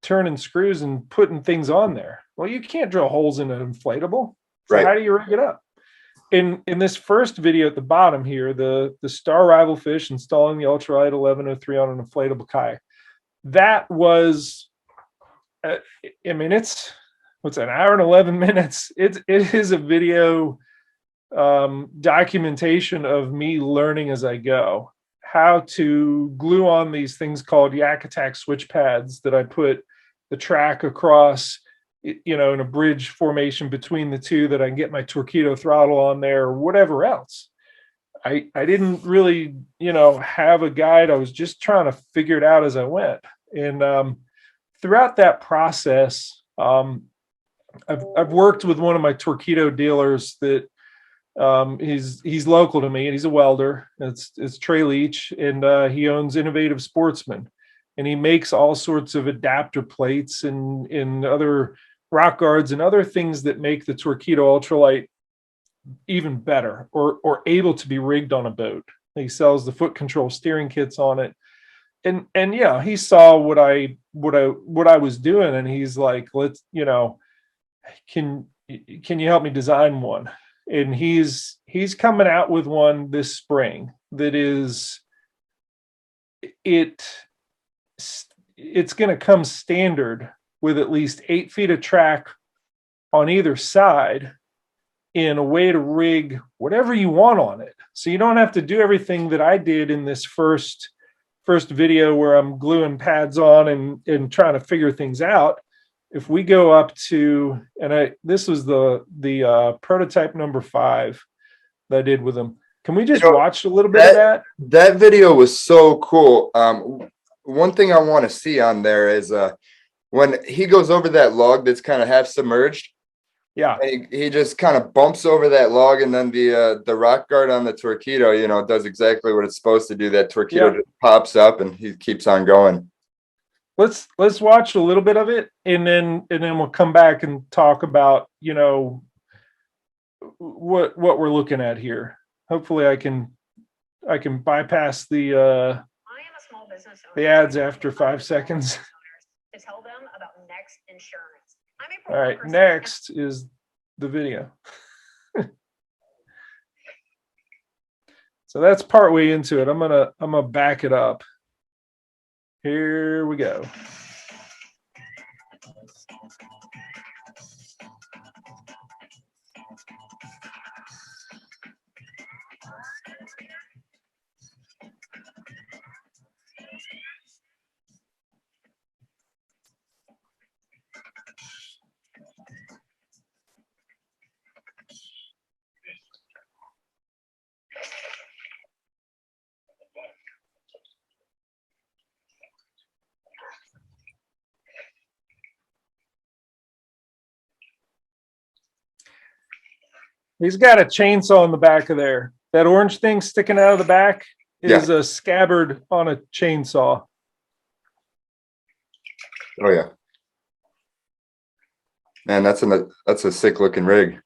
turning screws and putting things on there. Well, you can't drill holes in an inflatable. So Right. how do you rig it up? In this first video at the bottom here, the Star Rival fish installing the ultralight 1103 on an inflatable kayak. That was, I mean, it's an hour and 11 minutes. It is a video documentation of me learning as I go how to glue on these things called Yak Attack switch pads that I put the track across, you know, in a bridge formation between the two, that I can get my Torpedo throttle on there or whatever else. I didn't really, you know, have a guide. I was just trying to figure it out as I went. And throughout that process, I've worked with one of my Torpedo dealers that he's local to me, and he's a welder. It's Trey Leach, and he owns Innovative Sportsman, and he makes all sorts of adapter plates and other rock guards and other things that make the Torpedo ultralight even better or able to be rigged on a boat. He sells the foot control steering kits on it. And yeah, he saw what I was doing, and he's like, let's, you know, can you help me design one? And he's coming out with one this spring that is, it's going to come standard with at least 8 feet of track on either side in a way to rig whatever you want on it. So you don't have to do everything that I did in this first video where I'm gluing pads on and trying to figure things out. If we go up to, and this was the prototype number 5 that I did with them. Can we just watch a little bit of that? That video was so cool. One thing I want to see on there is when he goes over that log that's kind of half submerged. Yeah. He just kind of bumps over that log, and then the rock guard on the Torpedo, you know, does exactly what it's supposed to do. That Torpedo just pops up and he keeps on going. Let's watch a little bit of it, and then we'll come back and talk about, you know, what we're looking at here. Hopefully I can bypass the ads after 5 seconds. To tell them about Next Insurance. All right, next is the video. So that's partway into it. I'm gonna back it up. Here we go. He's got a chainsaw in the back of there. That orange thing sticking out of the back is a scabbard on a chainsaw. Oh yeah. Man, that's a sick looking rig.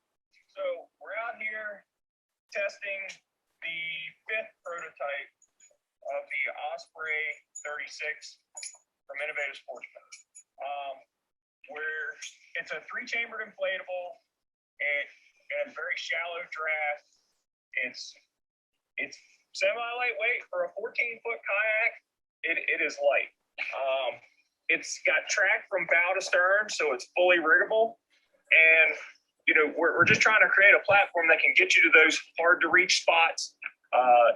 So we're out here testing the 5th prototype of the from Innovative Sportsman. Where it's a 3-chambered inflatable. It has very shallow draft. It's semi-lightweight for a 14-foot kayak. It is light. It's got track from bow to stern, so it's fully riggable. And we're just trying to create a platform that can get you to those hard to reach spots,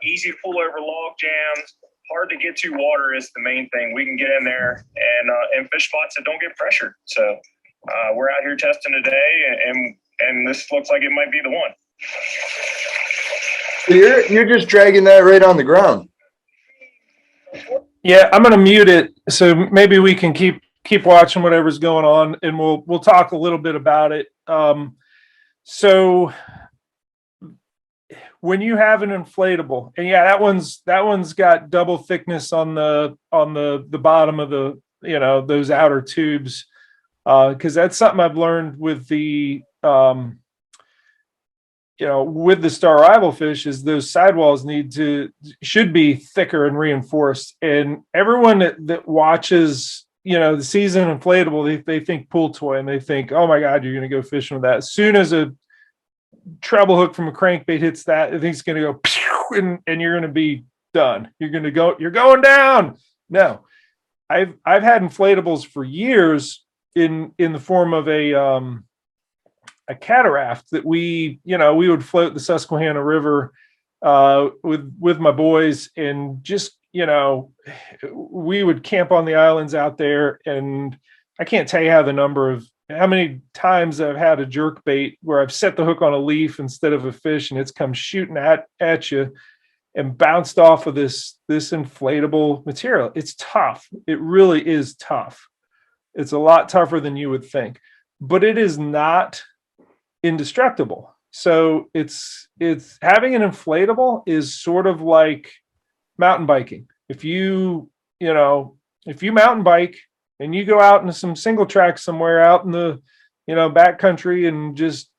easy to pull over log jams. Hard to get to water is the main thing. We can get in there and fish spots that don't get pressured. So we're out here testing today, and this looks like it might be the one. You're just dragging that right on the ground. Yeah, I'm going to mute it so maybe we can keep watching whatever's going on, and we'll talk a little bit about it. So when you have an inflatable, and yeah, that one's got double thickness on the bottom of the those outer tubes, because that's something I've learned with the with the star rival fish is those sidewalls should be thicker and reinforced. And everyone that watches the season inflatable, they think pool toy, and they think, oh my God, you're going to go fishing with that. As soon as a treble hook from a crankbait hits that, I think it's going to go pew, and you're going to be done. You're going down. No, I've had inflatables for years in the form of a cataract that we would float the Susquehanna River with my boys, and just we would camp on the islands out there. And I can't tell you how many times I've had a jerk bait where I've set the hook on a leaf instead of a fish, and it's come shooting at you and bounced off of this inflatable material. It's tough. It really is tough. It's a lot tougher than you would think, but it is not indestructible. So it's having an inflatable is sort of like mountain biking. If you mountain bike and you go out into some single track somewhere out in the back country, and just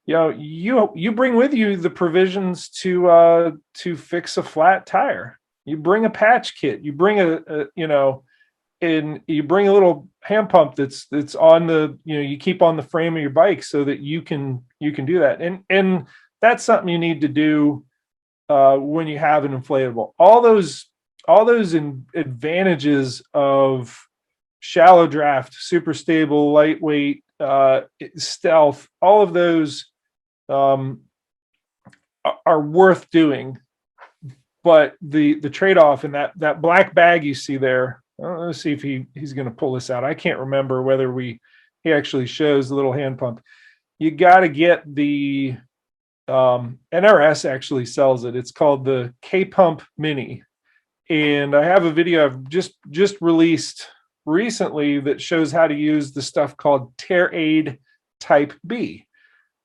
you bring with you the provisions to fix a flat tire. You bring a patch kit. You bring and you bring a little hand pump that's on the you keep on the frame of your bike so that you can do that. And that's something you need to do when you have an inflatable. All those advantages of shallow draft, super stable, lightweight, stealth, all of those are worth doing. But the trade-off in that black bag you see there, let's see if he's going to pull this out. I can't remember whether he actually shows the little hand pump. You got to get the NRS actually sells it. It's called the K-Pump Mini. And I have a video I've just released recently that shows how to use the stuff called Tear Aid Type B.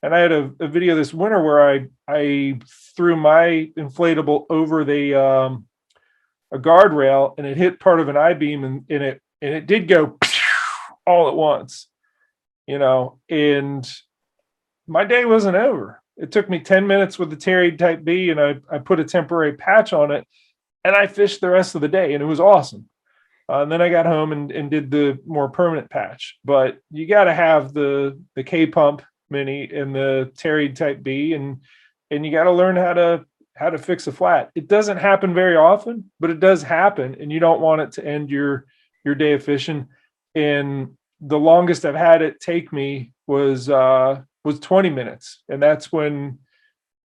And I had a video this winter where I threw my inflatable over a guardrail, and it hit part of an I-beam, and it did go all at once, and my day wasn't over. It took me 10 minutes with the Tear Aid Type B, and I put a temporary patch on it, and I fished the rest of the day, and it was awesome. And then I got home and did the more permanent patch. But you got to have the K-Pump Mini and the Tear Aid Type B, and you got to learn how to fix a flat. It doesn't happen very often, but it does happen, and you don't want it to end your day of fishing. And the longest I've had it take me was 20 minutes, and that's when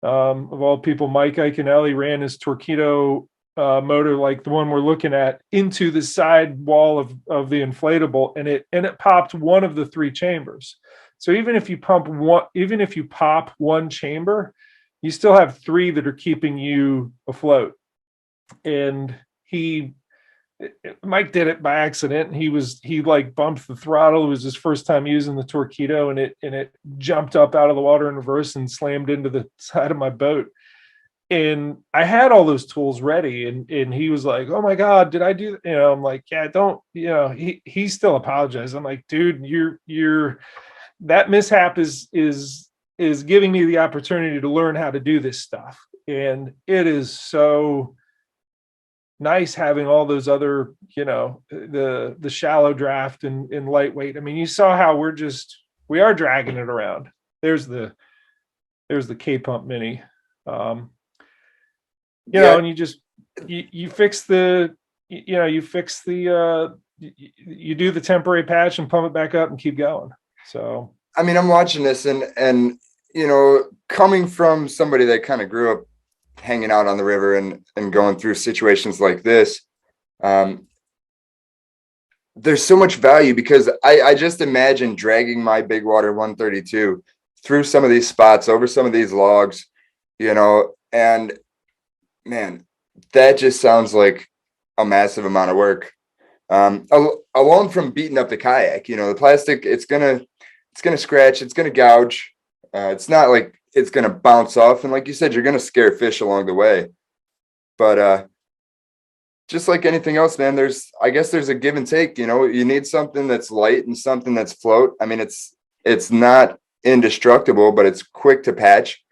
of all people, Mike Iaconelli ran his Torpedo motor, like the one we're looking at, into the side wall of the inflatable, and it popped one of the 3 chambers. So even if you pop one chamber, you still have 3 that are keeping you afloat. And Mike did it by accident. He like bumped the throttle. It was his first time using the Torpedo, and it jumped up out of the water in reverse and slammed into the side of my boat. And I had all those tools ready, and he was like, "Oh my God, did I do?" I'm like, "Yeah, don't." He still apologized. I'm like, "Dude, you're that mishap is giving me the opportunity to learn how to do this stuff." And it is so nice having all those other, the shallow draft and lightweight. I mean, you saw how we are dragging it around. There's the K pump mini. And you fix the, you do the temporary patch and pump it back up and keep going. So, I mean, I'm watching this and, coming from somebody that kind of grew up hanging out on the river and going through situations like this, there's so much value because I just imagine dragging my big water 132 through some of these spots, over some of these logs, and man, that just sounds like a massive amount of work. Alone from beating up the kayak, the plastic, it's gonna scratch, it's gonna gouge. It's not like it's gonna bounce off, and like you said, you're gonna scare fish along the way. But just like anything else, man, I guess there's a give and take. You need something that's light and something that's float. I mean, it's not indestructible, but it's quick to patch.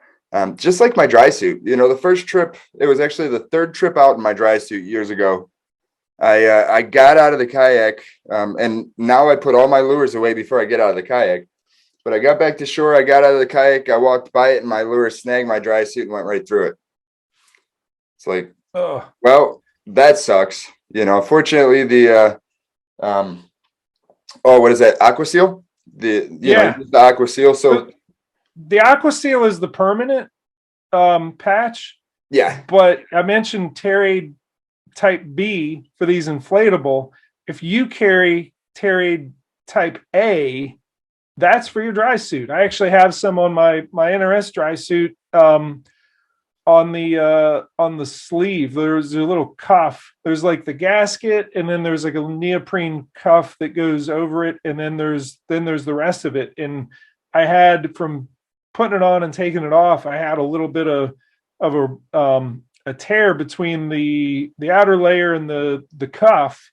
Just like my dry suit, the first trip, it was actually the third trip out in my dry suit years ago. I got out of the kayak, and now I put all my lures away before I get out of the kayak. But I got back to shore, I got out of the kayak, I walked by it, and my lure snagged my dry suit and went right through it. It's like, oh, well, that sucks. Fortunately, the what is that? AquaSeal? The AquaSeal. So the AquaSeal is the permanent patch. Yeah. But I mentioned Terrade type B for these inflatable. If you carry Terrade type A, that's for your dry suit. I actually have some on my NRS dry suit. On the sleeve, there's a little cuff. There's like the gasket, and then there's like a neoprene cuff that goes over it, and then there's the rest of it. And I had, from putting it on and taking it off, I had a little bit of a tear between the outer layer and the cuff,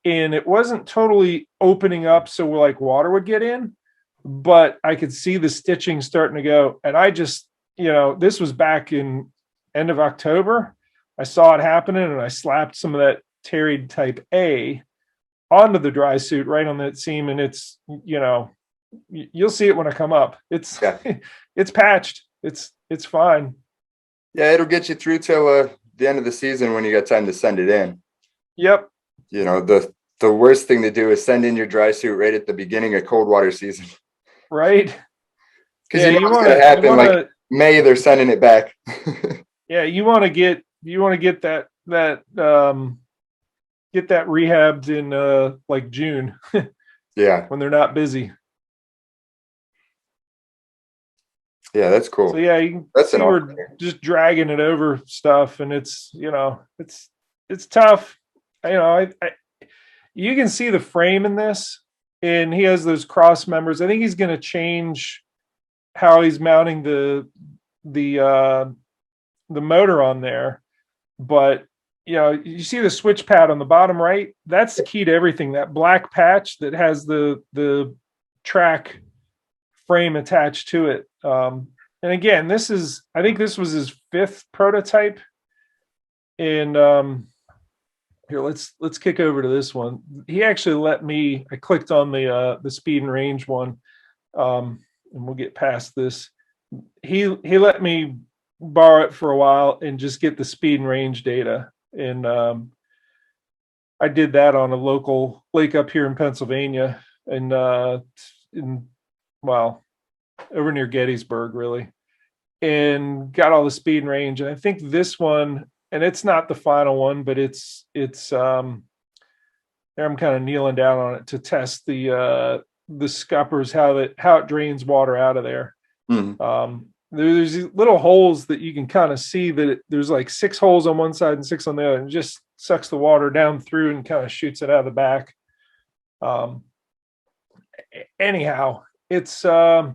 and it wasn't totally opening up so like water would get in, but I could see the stitching starting to go. And I just, this was back in end of October. I saw it happening, and I slapped some of that Terrade type A onto the dry suit right on that seam. And it's, you'll see it when I come up. It's it's patched. It's fine. Yeah, it'll get you through till the end of the season when you got time to send it in. Yep. The worst thing to do is send in your dry suit right at the beginning of cold water season. Right. Because you know what's going to happen. Like May, they're sending it back. Yeah, you want to get that rehabbed in like June. Yeah, when they're not busy. Yeah, that's cool. So yeah, you can that's see we're just dragging it over stuff, and it's it's tough. You can see the frame in this, and he has those cross members. I think he's going to change how he's mounting the motor on there, but you see the switch pad on the bottom right. That's the key to everything. That black patch that has the track frame attached to it. And again, I think this was his 5th prototype. And here, let's kick over to this one. He actually let me. I clicked on the speed and range one, and we'll get past this. He let me borrow it for a while and just get the speed and range data. And I did that on a local lake up here in Pennsylvania, and over near Gettysburg, really, and got all the speed and range. And I think this one, and it's not the final one, but it's there. I'm kind of kneeling down on it to test the scuppers, how it drains water out of there. Mm-hmm. There's these little holes that you can kind of see that there's like 6 holes on one side and 6 on the other, and it just sucks the water down through and kind of shoots it out of the back. Anyhow, it's I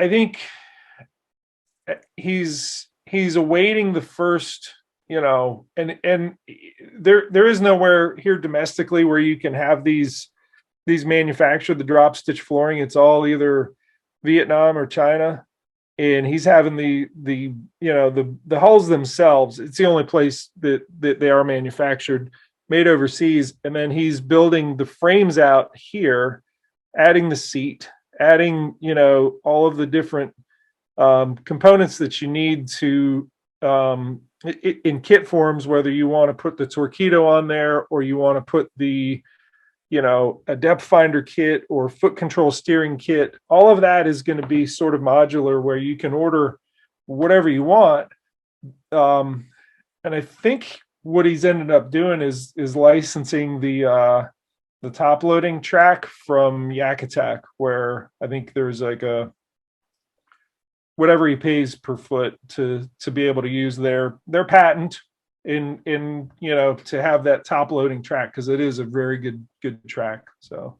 think he's awaiting the first, and there is nowhere here domestically where you can have these manufactured, the drop stitch flooring. It's all either Vietnam or China. and he's having the hulls themselves. It's the only place that they are manufactured, made overseas. And then he's building the frames out here, adding the seat, adding, all of the different components that you need to, in kit forms, whether you want to put the Torqeedo on there or you want to put the, a depth finder kit or foot control steering kit. All of that is going to be sort of modular where you can order whatever you want. And I think what he's ended up doing is licensing the top loading track from Yak Attack, where I think there's like a whatever he pays per foot to be able to use their patent in to have that top loading track, because it is a very good track. So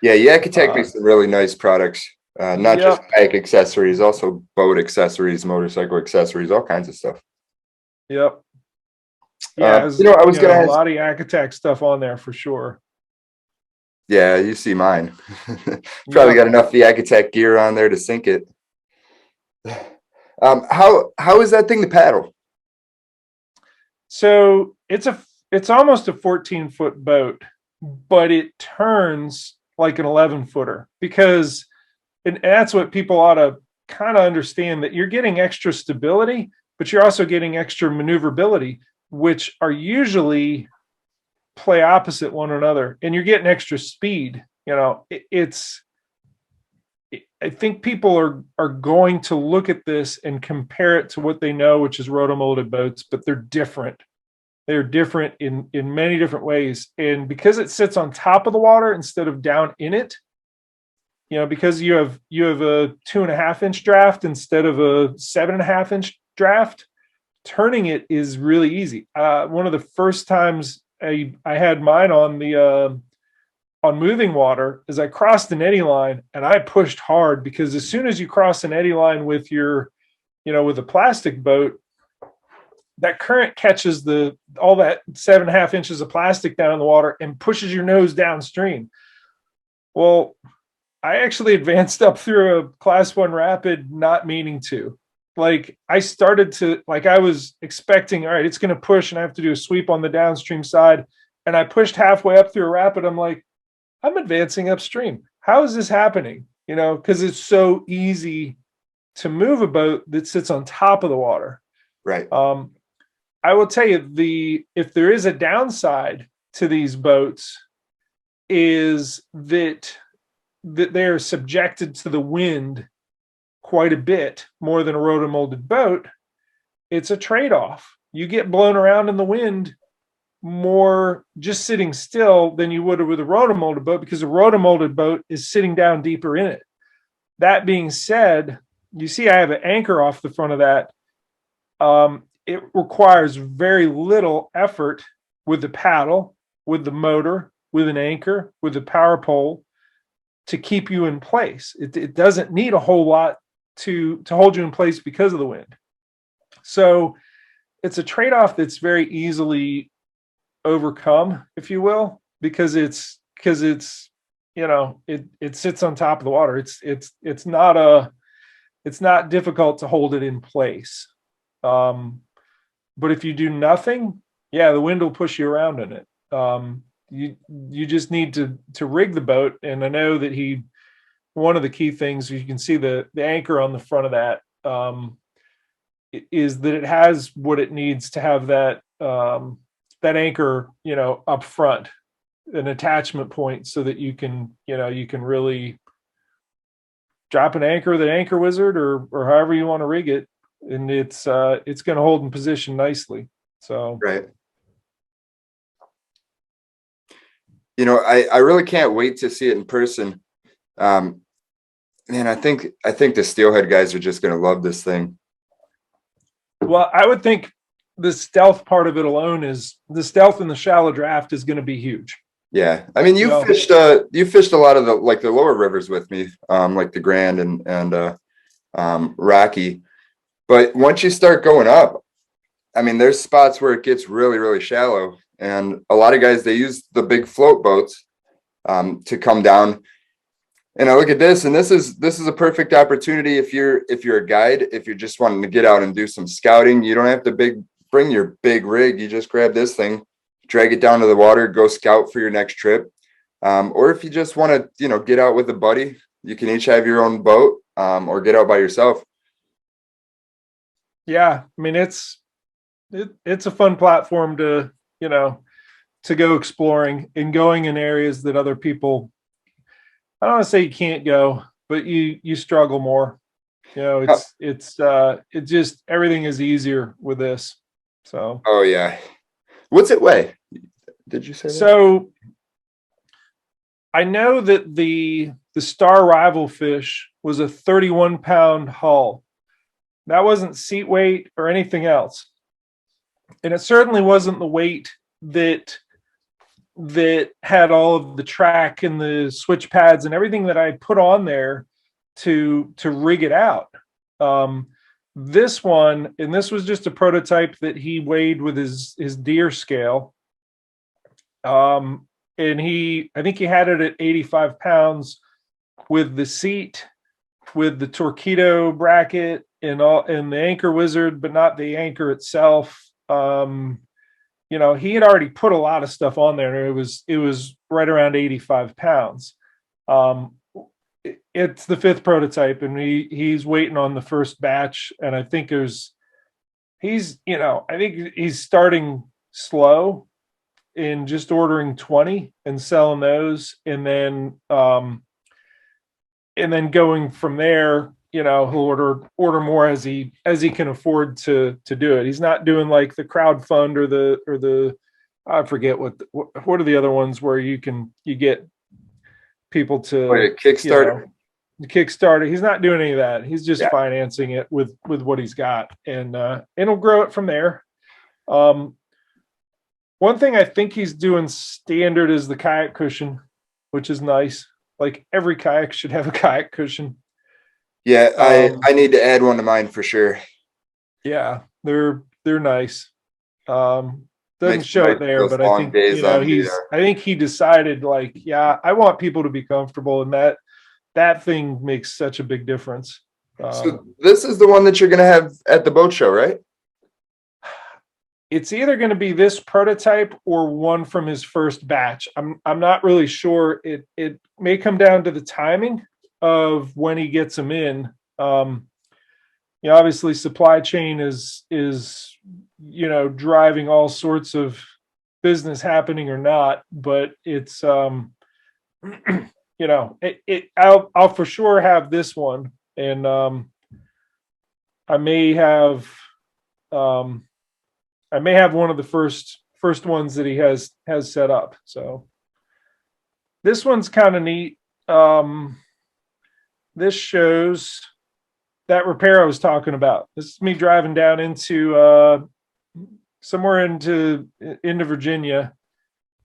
yeah, Yak Attack makes some really nice products, not just kayak accessories, also boat accessories, motorcycle accessories, all kinds of stuff. Yep. Yeah, I was gonna ask, a lot of Yak Attack stuff on there for sure. Yeah, you see mine. Probably got enough Yak Attack gear on there to sink it. How is that thing to paddle? So it's almost a 14-foot boat, but it turns like an 11-footer, because, and that's what people ought to kind of understand, that you're getting extra stability, but you're also getting extra maneuverability, which are usually play opposite one another, and you're getting extra speed. I think people are going to look at this and compare it to what they know, which is rotomolded boats, but they're different. They're different in many different ways. And because it sits on top of the water instead of down in it, because you have a 2.5-inch draft instead of a 7.5-inch draft, turning it is really easy. One of the first times I had mine on moving water is I crossed an eddy line, and I pushed hard, because as soon as you cross an eddy line with your, with a plastic boat, that current catches all that 7.5 inches of plastic down in the water and pushes your nose downstream. Well, I actually advanced up through a class 1 rapid, not meaning to. Like, I started to, I was expecting, all right, it's going to push and I have to do a sweep on the downstream side. And I pushed halfway up through a rapid. I'm like, I'm advancing upstream. How is this happening? Because it's so easy to move a boat that sits on top of the water. Right. I will tell you, if there is a downside to these boats, is that they're subjected to the wind quite a bit more than a rotomolded boat. It's a trade-off. You get blown around in the wind more just sitting still than you would with a rotomolded boat, because a rotomolded boat is sitting down deeper in it. That being said, you see I have an anchor off the front of that. It requires very little effort with the paddle, with the motor, with an anchor, with the power pole to keep you in place. It doesn't need a whole lot to hold you in place because of the wind. So it's a trade-off that's very easily overcome, if you will, because it sits on top of the water. It's not difficult to hold it in place. But if you do nothing, the wind will push you around in it. You just need to rig the boat. And I know that one of the key things, you can see the anchor on the front of that, is that it has what it needs to have that anchor, up front, an attachment point, so that you can really drop an anchor with an anchor wizard or however you want to rig it. And it's going to hold in position nicely. So, right. I really can't wait to see it in person. Man, I think the steelhead guys are just going to love this thing. Well, I would think the stealth part of it alone is the stealth in the shallow draft is going to be huge. Yeah. I mean, you fished a lot of the lower rivers with me, like the Grand and Rocky. But once you start going up, I mean, there's spots where it gets really, really shallow. And a lot of guys, they use the big float boats to come down. And I look at this, and this is a perfect opportunity if you're a guide, if you're just wanting to get out and do some scouting. You don't have to bring your big rig. You just grab this thing, drag it down to the water, go scout for your next trip. Or if you just want to, get out with a buddy, you can each have your own boat, or get out by yourself. Yeah, I mean it's a fun platform to to go exploring and going in areas that other people, I don't want to say you can't go, but you struggle more. It just everything is easier with this. So Oh yeah. What's it weigh? Did you say that? So I know that the Star Rival fish was a 31-pound hull. That wasn't seat weight or anything else. And it certainly wasn't the weight that had all of the track and the switch pads and everything that I put on there to rig it out. This one, and this was just a prototype that he weighed with his deer scale. And I think he had it at 85 pounds with the seat, with the torpedo bracket and the anchor wizard, but not the anchor itself. He had already put a lot of stuff on there. And it was right around 85 pounds. It's the 5th prototype, and he's waiting on the first batch. And I think he's starting slow in just ordering 20 and selling those, and then going from there. He'll order more as he can afford to do it. He's not doing like the crowdfund or the I forget what are the other ones where you get people to Kickstarter. The Kickstarter. He's not doing any of that. He's just financing it with what he's got, and he'll grow it from there. One thing I think he's doing standard is the kayak cushion, which is nice. Like every kayak should have a kayak cushion. Yeah, I need to add one to mine for sure. Yeah, they're nice. Doesn't show it there, but I think I think he decided I want people to be comfortable, and that thing makes such a big difference. So this is the one that you're going to have at the boat show, right? It's either going to be this prototype or one from his first batch. I'm not really sure. It may come down to the timing of when he gets them in. Obviously supply chain is driving all sorts of business happening or not, but it's I'll for sure have this one, and I may have one of the first ones that he has set up. So this one's kind of neat. This shows that repair I was talking about. This is me driving down into somewhere into Virginia,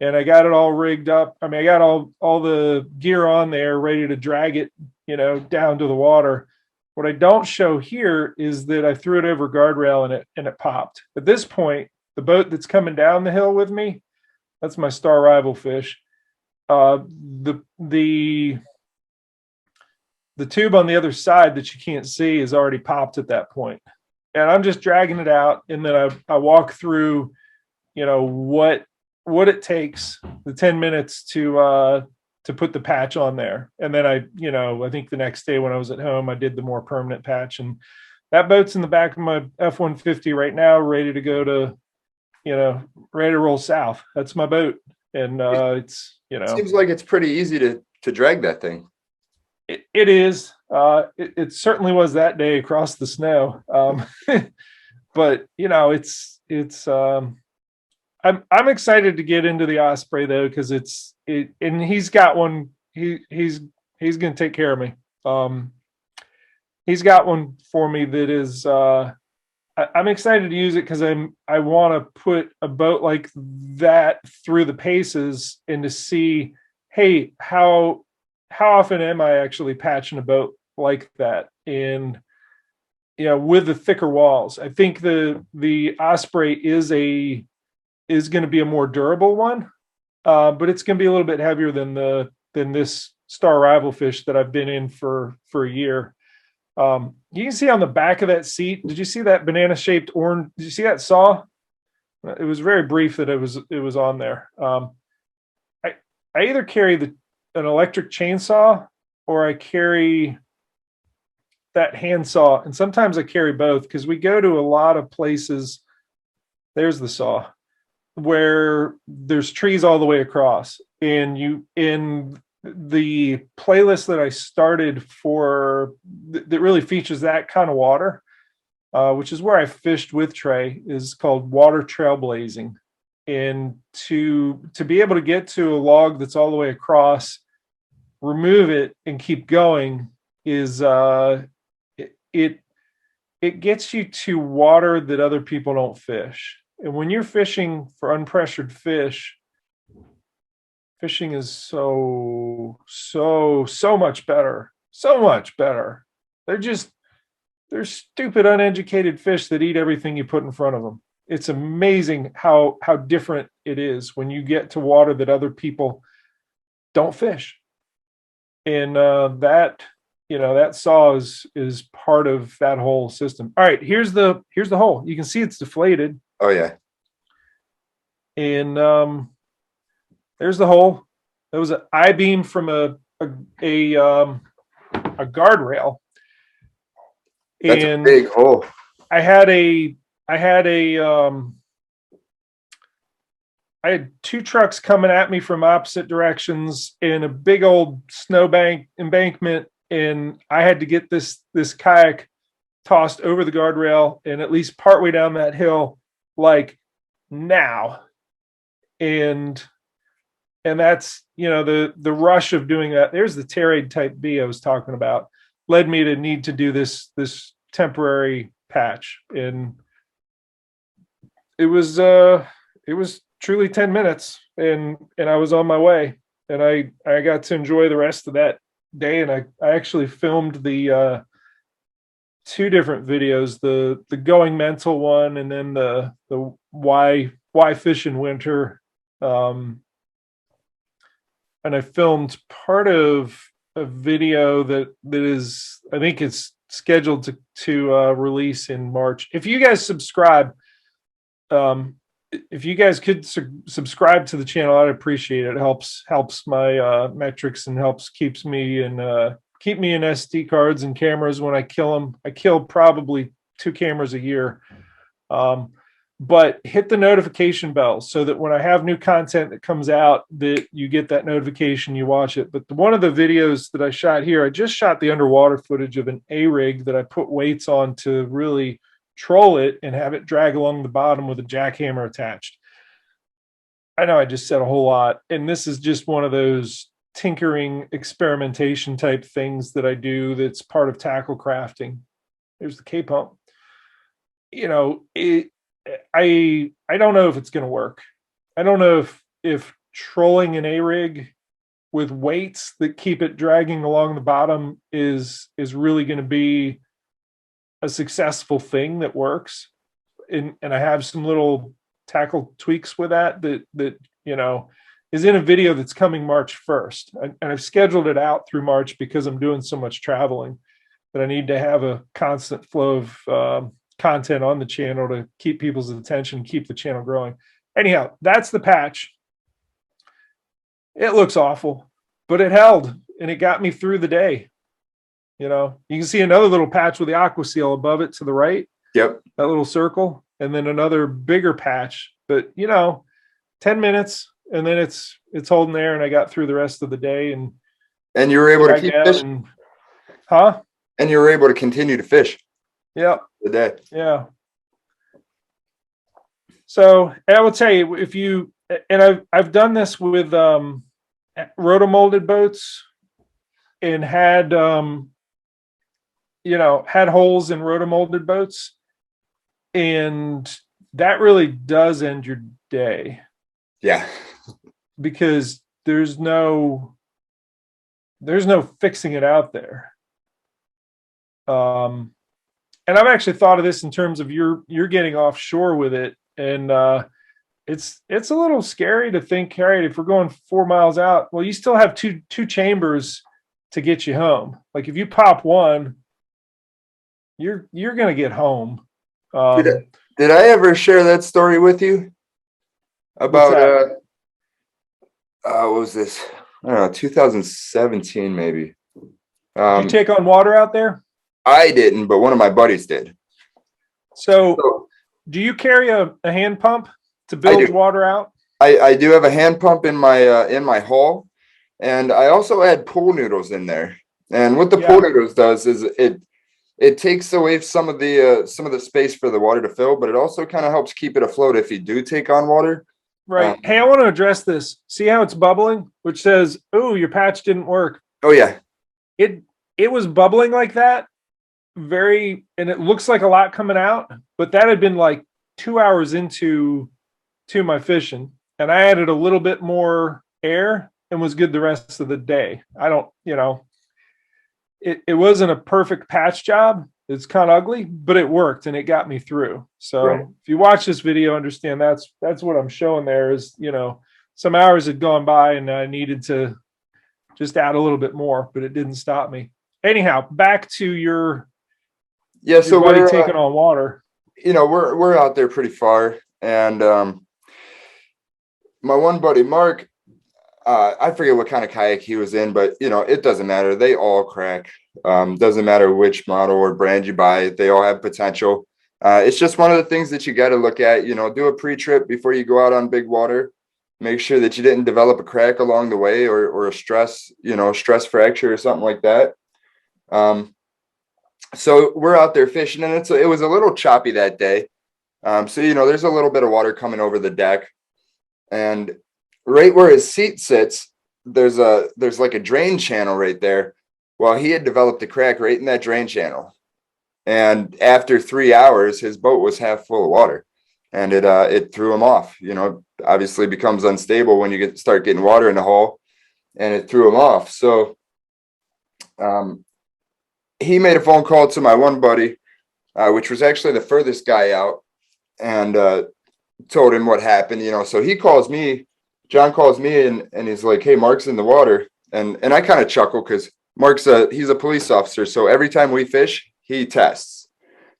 and I got it all rigged up. I mean, I got all the gear on there ready to drag it, down to the water. What I don't show here is that I threw it over a guardrail and it popped. At this point, the boat that's coming down the hill with me, that's my Star Rival fish. The tube on the other side that you can't see is already popped at that point. And I'm just dragging it out, and then I walk through, what it takes, the 10 minutes to put the patch on there. And then I think the next day when I was at home, I did the more permanent patch, and that boat's in the back of my F-150 right now, ready to go to, ready to roll south. That's my boat. And it's, It seems like it's pretty easy to drag that thing. It is. It certainly was that day across the snow. But I'm excited to get into the Osprey though, because and he's got one. He's going to take care of me. He's got one for me that is. I'm excited to use it because I want to put a boat like that through the paces and to see, hey, how often am I actually patching a boat like that? And with the thicker walls, I think the Osprey is going to be a more durable one, but it's going to be a little bit heavier than this star rival fish that I've been in for a year. You can see on the back of that seat, did you see that banana shaped orange? Did you see that saw? It was very brief that it was on there. I either carry an electric chainsaw or I carry that handsaw, and sometimes I carry both because we go to a lot of places. There's the saw where there's trees all the way across, and in the playlist that I started for that really features that kind of water, which is where I fished with Trey, is called Water Trailblazing. And to be able to get to a log that's all the way across, remove it and keep going is it gets you to water that other people don't fish. And when you're fishing for unpressured fish, fishing is so much better. So much better. They're stupid, uneducated fish that eat everything you put in front of them. It's amazing how different it is when you get to water that other people don't fish. And that saw is part of that whole system. All right, here's the hole. You can see it's deflated. Oh yeah. And there's the hole. There was an I-beam from a guardrail. That's a big hole. I had two trucks coming at me from opposite directions in a big old snowbank embankment, and I had to get this kayak tossed over the guardrail and at least partway down that hill, like now. And that's, the rush of doing that. There's the Terraid Type B I was talking about, led me to need to do this temporary patch. And it was truly 10 minutes and I was on my way, and I got to enjoy the rest of that day. And I actually filmed the two different videos, the going mental one, and then the why fish in winter. And I filmed part of a video that is, I think it's scheduled to release in March. If you guys subscribe, if you guys could subscribe to the channel, I'd appreciate it. It helps my metrics and keep me in SD cards and cameras when I kill them. I kill probably 2 cameras a year. But hit the notification bell so that when I have new content that comes out, that you get that notification, you watch it. But one of the videos that I shot here, I just shot the underwater footage of an A-rig that I put weights on to really troll it and have it drag along the bottom with a jackhammer attached. I know I just said a whole lot, and this is just one of those tinkering experimentation type things that I do that's part of tackle crafting. There's the K-pump. I don't know if it's going to work. I don't know if trolling an A-rig with weights that keep it dragging along the bottom is really going to be a successful thing that works. And I have some little tackle tweaks with that is in a video that's coming March 1st. And I've scheduled it out through March because I'm doing so much traveling that I need to have a constant flow of content on the channel to keep people's attention, keep the channel growing. Anyhow, that's the patch. It looks awful, but it held and it got me through the day. You can see another little patch with the aqua seal above it to the right. Yep. That little circle, and then another bigger patch. But 10 minutes, and then it's holding there, and I got through the rest of the day. And you were able to keep fishing. And you were able to continue to fish. Yeah. The day. Yeah. So I will tell you, if you, and I've done this with rotomolded boats and had had holes in rotomolded boats, and that really does end your day. Yeah. Because there's no fixing it out there. And I've actually thought of this in terms of you're getting offshore with it, and it's a little scary to think, all right, if we're going 4 miles out, well, you still have two chambers to get you home. Like if you pop one, you're gonna get home. Did I ever share that story with you about what was this? I don't know, 2017 maybe. Did you take on water out there? I didn't, but one of my buddies did. So do you carry a hand pump to build water out? I do have a hand pump in my hull, and I also add pool noodles in there. And what the pool noodles does is it takes away some of the space for the water to fill, but it also kind of helps keep it afloat if you do take on water. Right. Hey, I want to address this. See how it's bubbling, which says, "Oh, your patch didn't work." Oh yeah. It was bubbling like that, and it looks like a lot coming out, but that had been like 2 hours into my fishing, and I added a little bit more air and was good the rest of the day. I don't, it wasn't a perfect patch job. It's kind of ugly, but it worked and it got me through. So if you watch this video, understand that's what I'm showing there is, some hours had gone by and I needed to just add a little bit more, but it didn't stop me. Anyhow, back to your so buddy taking on water. We're out there pretty far, and my one buddy Mark, I forget what kind of kayak he was in, but it doesn't matter. They all crack. Doesn't matter which model or brand you buy, they all have potential. It's just one of the things that you got to look at. Do a pre-trip before you go out on big water. Make sure that you didn't develop a crack along the way or a stress fracture or something like that. So we're out there fishing, and it was a little choppy that day. So there's a little bit of water coming over the deck, and right where his seat sits, there's like a drain channel right there. Well, he had developed a crack right in that drain channel, and after 3 hours, his boat was half full of water, and it threw him off. Obviously becomes unstable when you start getting water in the hull, and it threw him off. So he made a phone call to my one buddy, which was actually the furthest guy out, and told him what happened. So he calls me. John calls me and he's like, "Hey, Mark's in the water," and I kind of chuckle because Mark's he's a police officer, so every time we fish, he tests.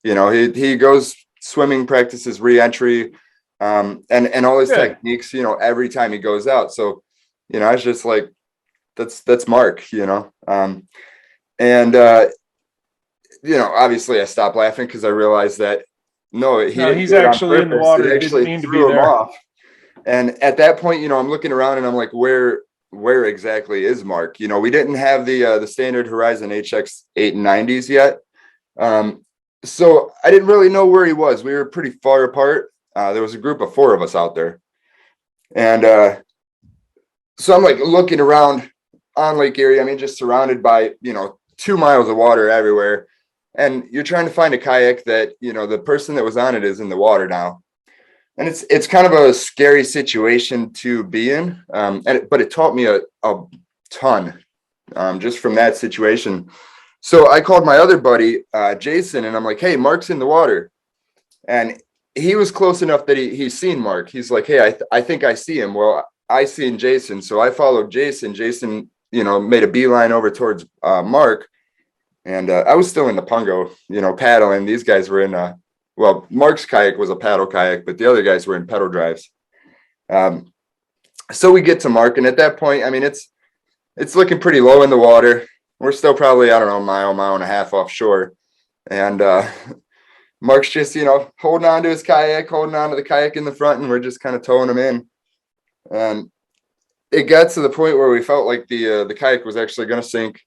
He goes swimming, practices re-entry, and all his techniques. Every time he goes out. So, I was just like, that's Mark. Obviously I stopped laughing because I realized that he's actually in the water. It actually didn't mean to threw be him there. off. And at that point, I'm looking around and I'm like, where exactly is Mark? We didn't have the standard Horizon HX 890s yet. So I didn't really know where he was. We were pretty far apart. There was a group of 4 of us out there. And so I'm like looking around on Lake Erie. I mean, just surrounded by, 2 miles of water everywhere. And you're trying to find a kayak that, the person that was on it is in the water now. And it's kind of a scary situation to be in. But it taught me a ton just from that situation. So I called my other buddy, Jason, and I'm like, "Hey, Mark's in the water." And he was close enough that he's seen Mark. He's like, "Hey, I think I see him." Well, I seen Jason. So I followed Jason. Jason, made a beeline over towards Mark. And I was still in the pungo, paddling. These guys were in Mark's kayak was a paddle kayak, but the other guys were in pedal drives. So we get to Mark, and at that point, I mean, it's looking pretty low in the water. We're still probably, I don't know, mile and a half offshore. And Mark's just, holding on to his kayak, holding on to the kayak in the front, and we're just kind of towing him in. And it got to the point where we felt like the kayak was actually going to sink.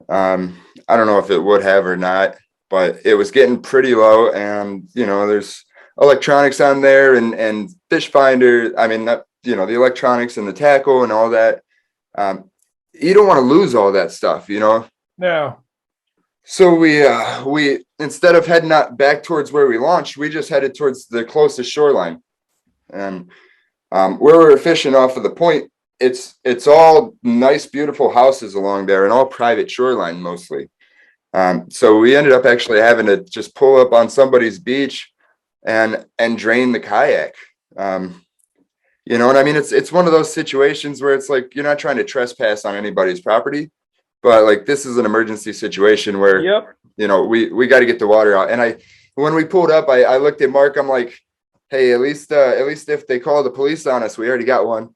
I don't know if it would have or not, but it was getting pretty low, and there's electronics on there and fish finder. I mean, the electronics and the tackle and all that. You don't want to lose all that stuff, No. So we instead of heading out back towards where we launched, we just headed towards the closest shoreline, and where we were fishing off of the point. It's all nice, beautiful houses along there and all private shoreline mostly. So we ended up actually having to just pull up on somebody's beach and drain the kayak. You know what I mean? It's one of those situations where it's like you're not trying to trespass on anybody's property, but like this is an emergency situation where Yep. you know we got to get the water out. And when we pulled up, I looked at Mark. I'm like, hey, at least if they call the police on us, we already got one.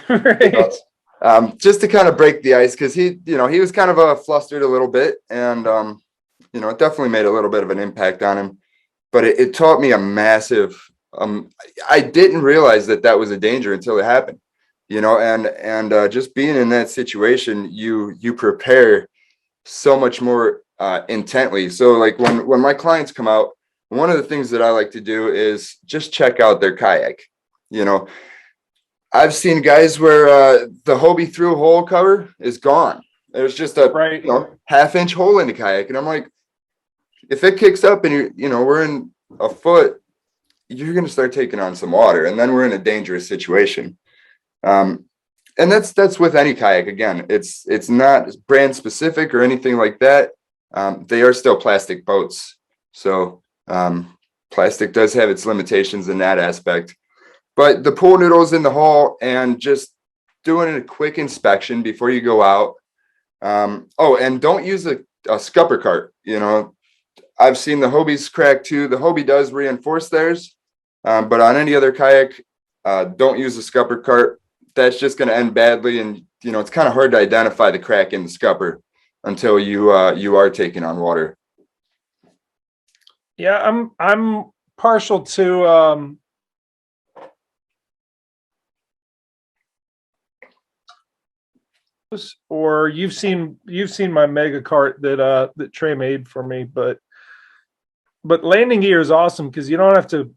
Right. Just to kind of break the ice, because he was kind of flustered a little bit, and it definitely made a little bit of an impact on him. But it taught me a massive. I didn't realize that was a danger until it happened, and just being in that situation, you prepare so much more intently. So like when my clients come out, one of the things that I like to do is just check out their kayak. I've seen guys where the Hobie through hole cover is gone. There's just a Right. half-inch hole in the kayak, and I'm like, if it kicks up and we're in a foot, you're going to start taking on some water, and then we're in a dangerous situation. And that's with any kayak. Again, it's not brand specific or anything like that. They are still plastic boats, so plastic does have its limitations in that aspect. But the pool noodles in the hull and just doing a quick inspection before you go out. And don't use a scupper cart. I've seen the Hobies crack too. The Hobie does reinforce theirs, but on any other kayak, don't use a scupper cart. That's just going to end badly, and it's kind of hard to identify the crack in the scupper until you are taking on water. Yeah, I'm partial to or you've seen my mega cart that Trey made for me, but landing gear is awesome because you don't have to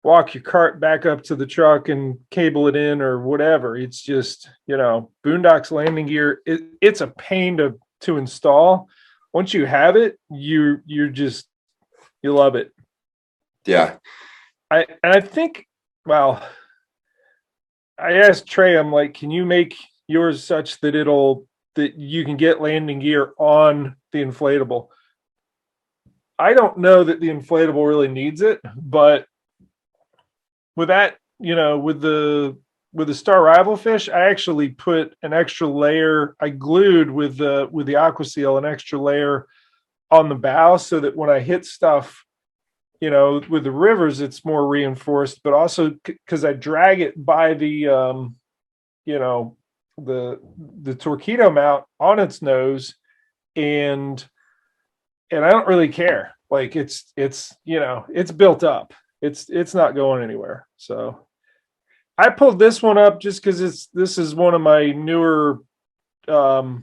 walk your cart back up to the truck and cable it in or whatever. It's just, Boondocks landing gear. It's a pain to install. Once you have it, you love it. Yeah. I think, well, I asked Trey, I'm like, can you make yours such that you can get landing gear on the inflatable? I don't know that the inflatable really needs it, but with that, with the Star Rival fish, I actually put an extra layer. I glued with the AquaSeal an extra layer on the bow so that when I hit stuff, with the rivers, it's more reinforced, but also because I drag it by the the torpedo mount on its nose, and I don't really care. Like it's built up. It's not going anywhere. So I pulled this one up just because this is one of my newer newer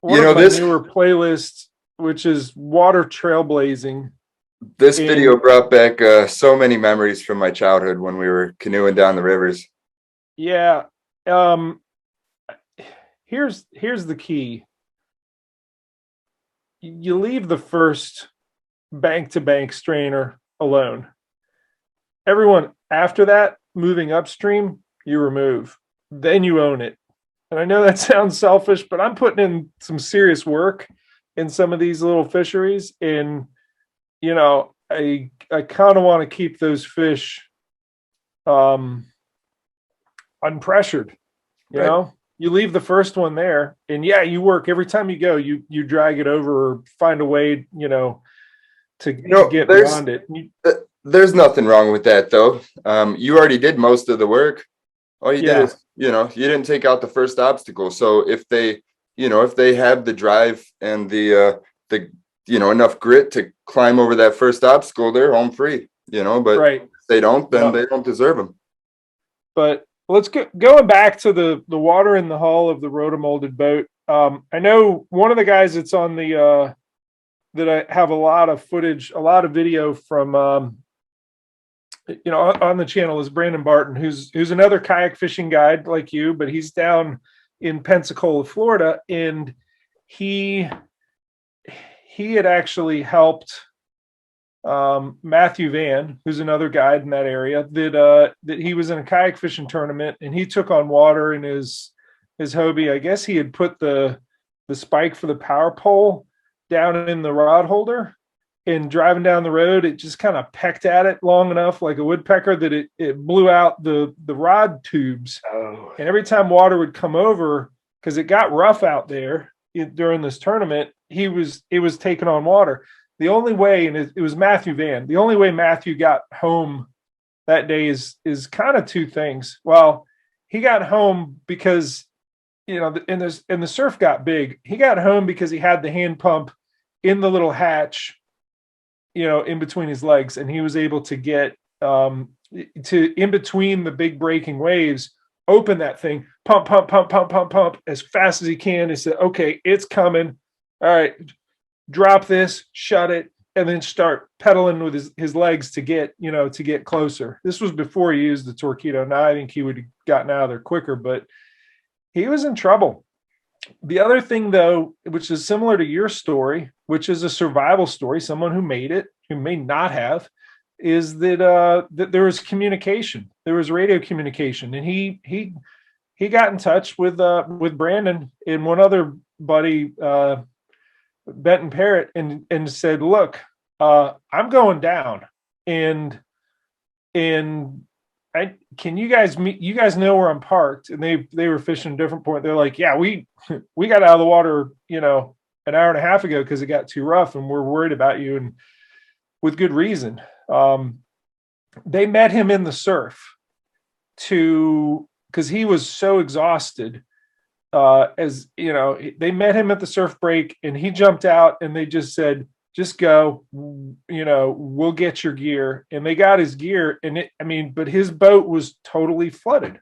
playlists, which is water trailblazing. This video brought back so many memories from my childhood when we were canoeing down the rivers. Yeah. Here's the key. You leave the first bank-to-bank strainer alone. Everyone after that, moving upstream, you remove. Then you own it. And I know that sounds selfish, but I'm putting in some serious work in some of these little fisheries, and I kind of want to keep those fish unpressured. Right. You leave the first one there, and you work every time you go. You drag it over or find a way, to get beyond it. There's nothing wrong with that, though. You already did most of the work. All you did is, you didn't take out the first obstacle. So if they have the drive and the enough grit to climb over that first obstacle, they're home free. But right. if they don't, then they don't deserve them. But let's going back to the water in the hull of the rotomolded boat. I know one of the guys that's on the that I have a lot of footage, a lot of video from on the channel is Brandon Barton, who's another kayak fishing guide like you, but he's down in Pensacola, Florida, and he had actually helped Matthew Van, who's another guide in that area, that he was in a kayak fishing tournament, and he took on water in his Hobie. I guess he had put the spike for the power pole down in the rod holder, and driving down the road, it just kind of pecked at it long enough, like a woodpecker, that it blew out the rod tubes. Oh. And every time water would come over, because it got rough out there during this tournament, it was taking on water. The only way, and it was Matthew Van, the only way Matthew got home that day is kind of two things. Well, he got home because, and the surf got big. He got home because he had the hand pump in the little hatch, in between his legs, and he was able to get to in between the big breaking waves, open that thing, pump, pump, pump, pump, pump, pump as fast as he can. He said, okay, it's coming. All right, drop this, shut it, and then start pedaling with his legs to get closer. This was before he used the Torpedo. Now I think he would have gotten out of there quicker, but he was in trouble. The other thing, though, which is similar to your story, which is a survival story, someone who made it, who may not have, is that there was communication. There was radio communication, and he got in touch with Brandon and one other buddy, Benton Parrott, and said, "Look, I'm going down, and can you guys meet? You guys know where I'm parked?" And they were fishing a different point. They're like, "Yeah, we got out of the water, an hour and a half ago because it got too rough, and we're worried about you, and with good reason." They met him in the surf because he was so exhausted. They met him at the surf break, and he jumped out, and they just said, "Just go, we'll get your gear." And they got his gear, but his boat was totally flooded,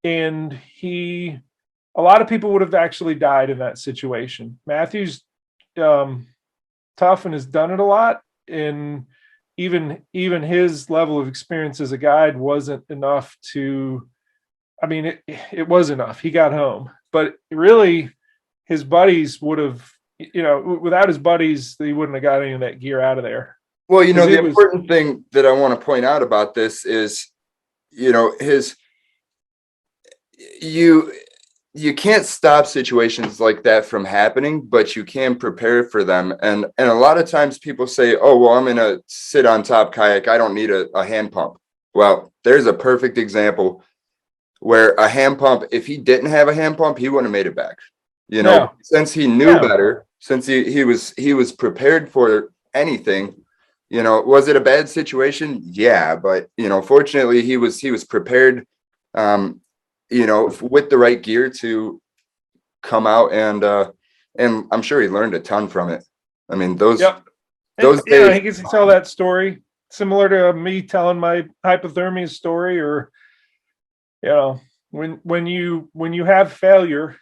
and a lot of people would have actually died in that situation. Matthew's tough and has done it a lot, and even his level of experience as a guide wasn't enough to. It was enough. He got home, but really, his buddies would have. Without his buddies, he wouldn't have got any of that gear out of there. Well, the important thing that I want to point out about this is, you can't stop situations like that from happening, but you can prepare for them. And a lot of times people say, "Oh, well, I'm in a sit on top kayak. I don't need a hand pump." Well, there's a perfect example where a hand pump, if he didn't have a hand pump, he wouldn't have made it back. No. Since he knew better, since he was prepared for anything, was it a bad situation? Yeah. But, fortunately he was prepared, with the right gear to come out, and I'm sure he learned a ton from it. Those days, he gets to tell that story similar to me telling my hypothermia story, or, when you have failure,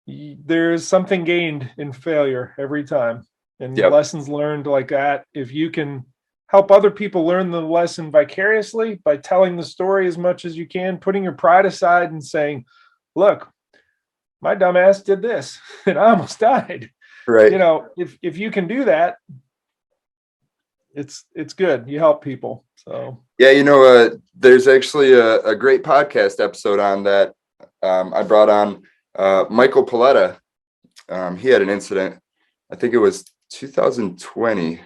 there's something gained in failure every time, and lessons learned like that. If you can help other people learn the lesson vicariously by telling the story as much as you can, putting your pride aside and saying, "Look, my dumbass did this and I almost died." Right. If you can do that, it's good. You help people. So yeah, there's actually a great podcast episode on that. I brought on Michael Paletta. He had an incident, I think it was 2020,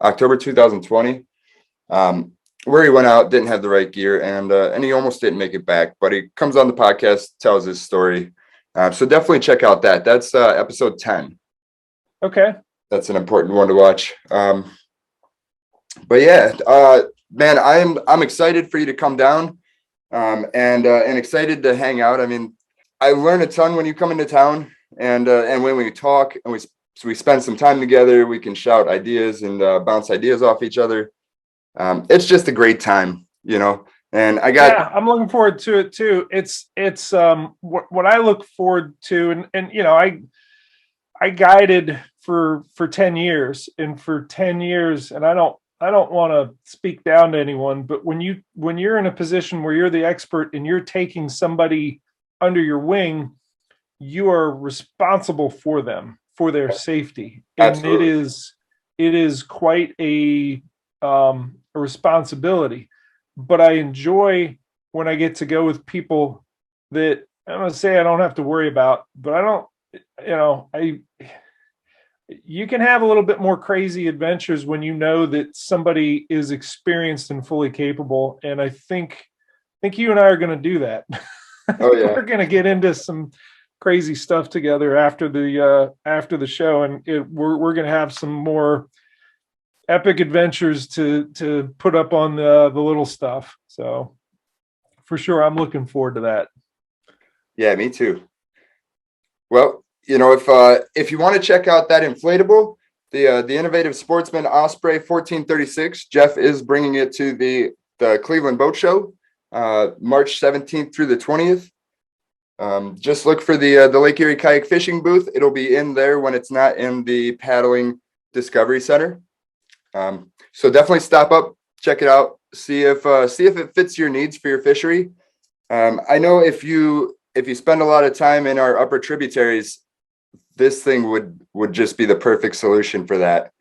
October 2020, where he went out, didn't have the right gear, and he almost didn't make it back, but he comes on the podcast, tells his story. So definitely check out that. That's episode 10. Okay. That's an important one to watch. But yeah, man, I'm excited for you to come down, and excited to hang out. I learn a ton when you come into town, and when we talk and we spend some time together, we can shout ideas and bounce ideas off each other. It's just a great time, and I'm looking forward to it too. It's what I look forward to. And I guided for 10 years, and for 10 years, and I don't want to speak down to anyone, but when you're in a position where you're the expert and you're taking somebody under your wing, you are responsible for them, for their safety. And Absolutely. it is quite a responsibility, but I enjoy when I get to go with people that I'm going to say I don't have to worry about, but I don't, you can have a little bit more crazy adventures when you know that somebody is experienced and fully capable. And I think you and I are going to do that. Oh, yeah. We're going to get into some crazy stuff together after the show, and we're going to have some more epic adventures to put up on the little stuff. So for sure, I'm looking forward to that. Yeah, me too. Well, if you want to check out that inflatable, the Innovative Sportsman Osprey 1436, Jeff is bringing it to the Cleveland Boat Show, March 17th through the 20th. Just look for the Lake Erie Kayak Fishing booth. It'll be in there when it's not in the Paddling Discovery Center. So definitely stop up, check it out, see if it fits your needs for your fishery. I know if you spend a lot of time in our upper tributaries, this thing would just be the perfect solution for that.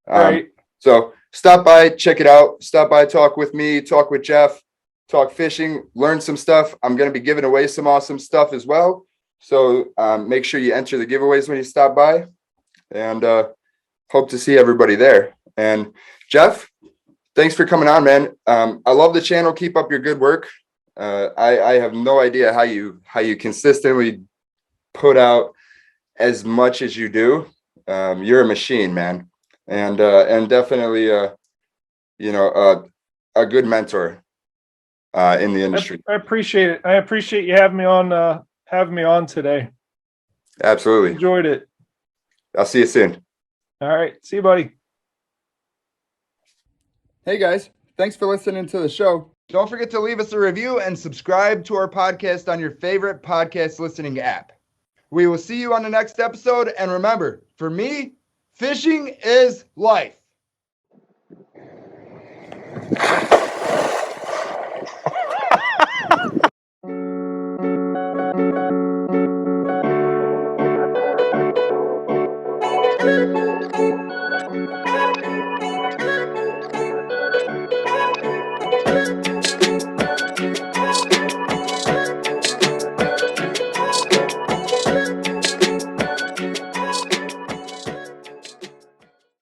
Right. So stop by, check it out. Stop by, talk with me, talk with Jeff, talk fishing, learn some stuff. I'm going to be giving away some awesome stuff as well. So make sure you enter the giveaways when you stop by, and hope to see everybody there. And Jeff, thanks for coming on, man. I love the channel. Keep up your good work. I have no idea how you consistently put out as much as you do. You're a machine, man, and definitely a good mentor in the industry. I appreciate it. I appreciate you having me on today. Absolutely. Enjoyed it. I'll see you soon. All right. See you, buddy. Hey guys, thanks for listening to the show. Don't forget to leave us a review and subscribe to our podcast on your favorite podcast listening app. We will see you on the next episode. And remember, for me, fishing is life.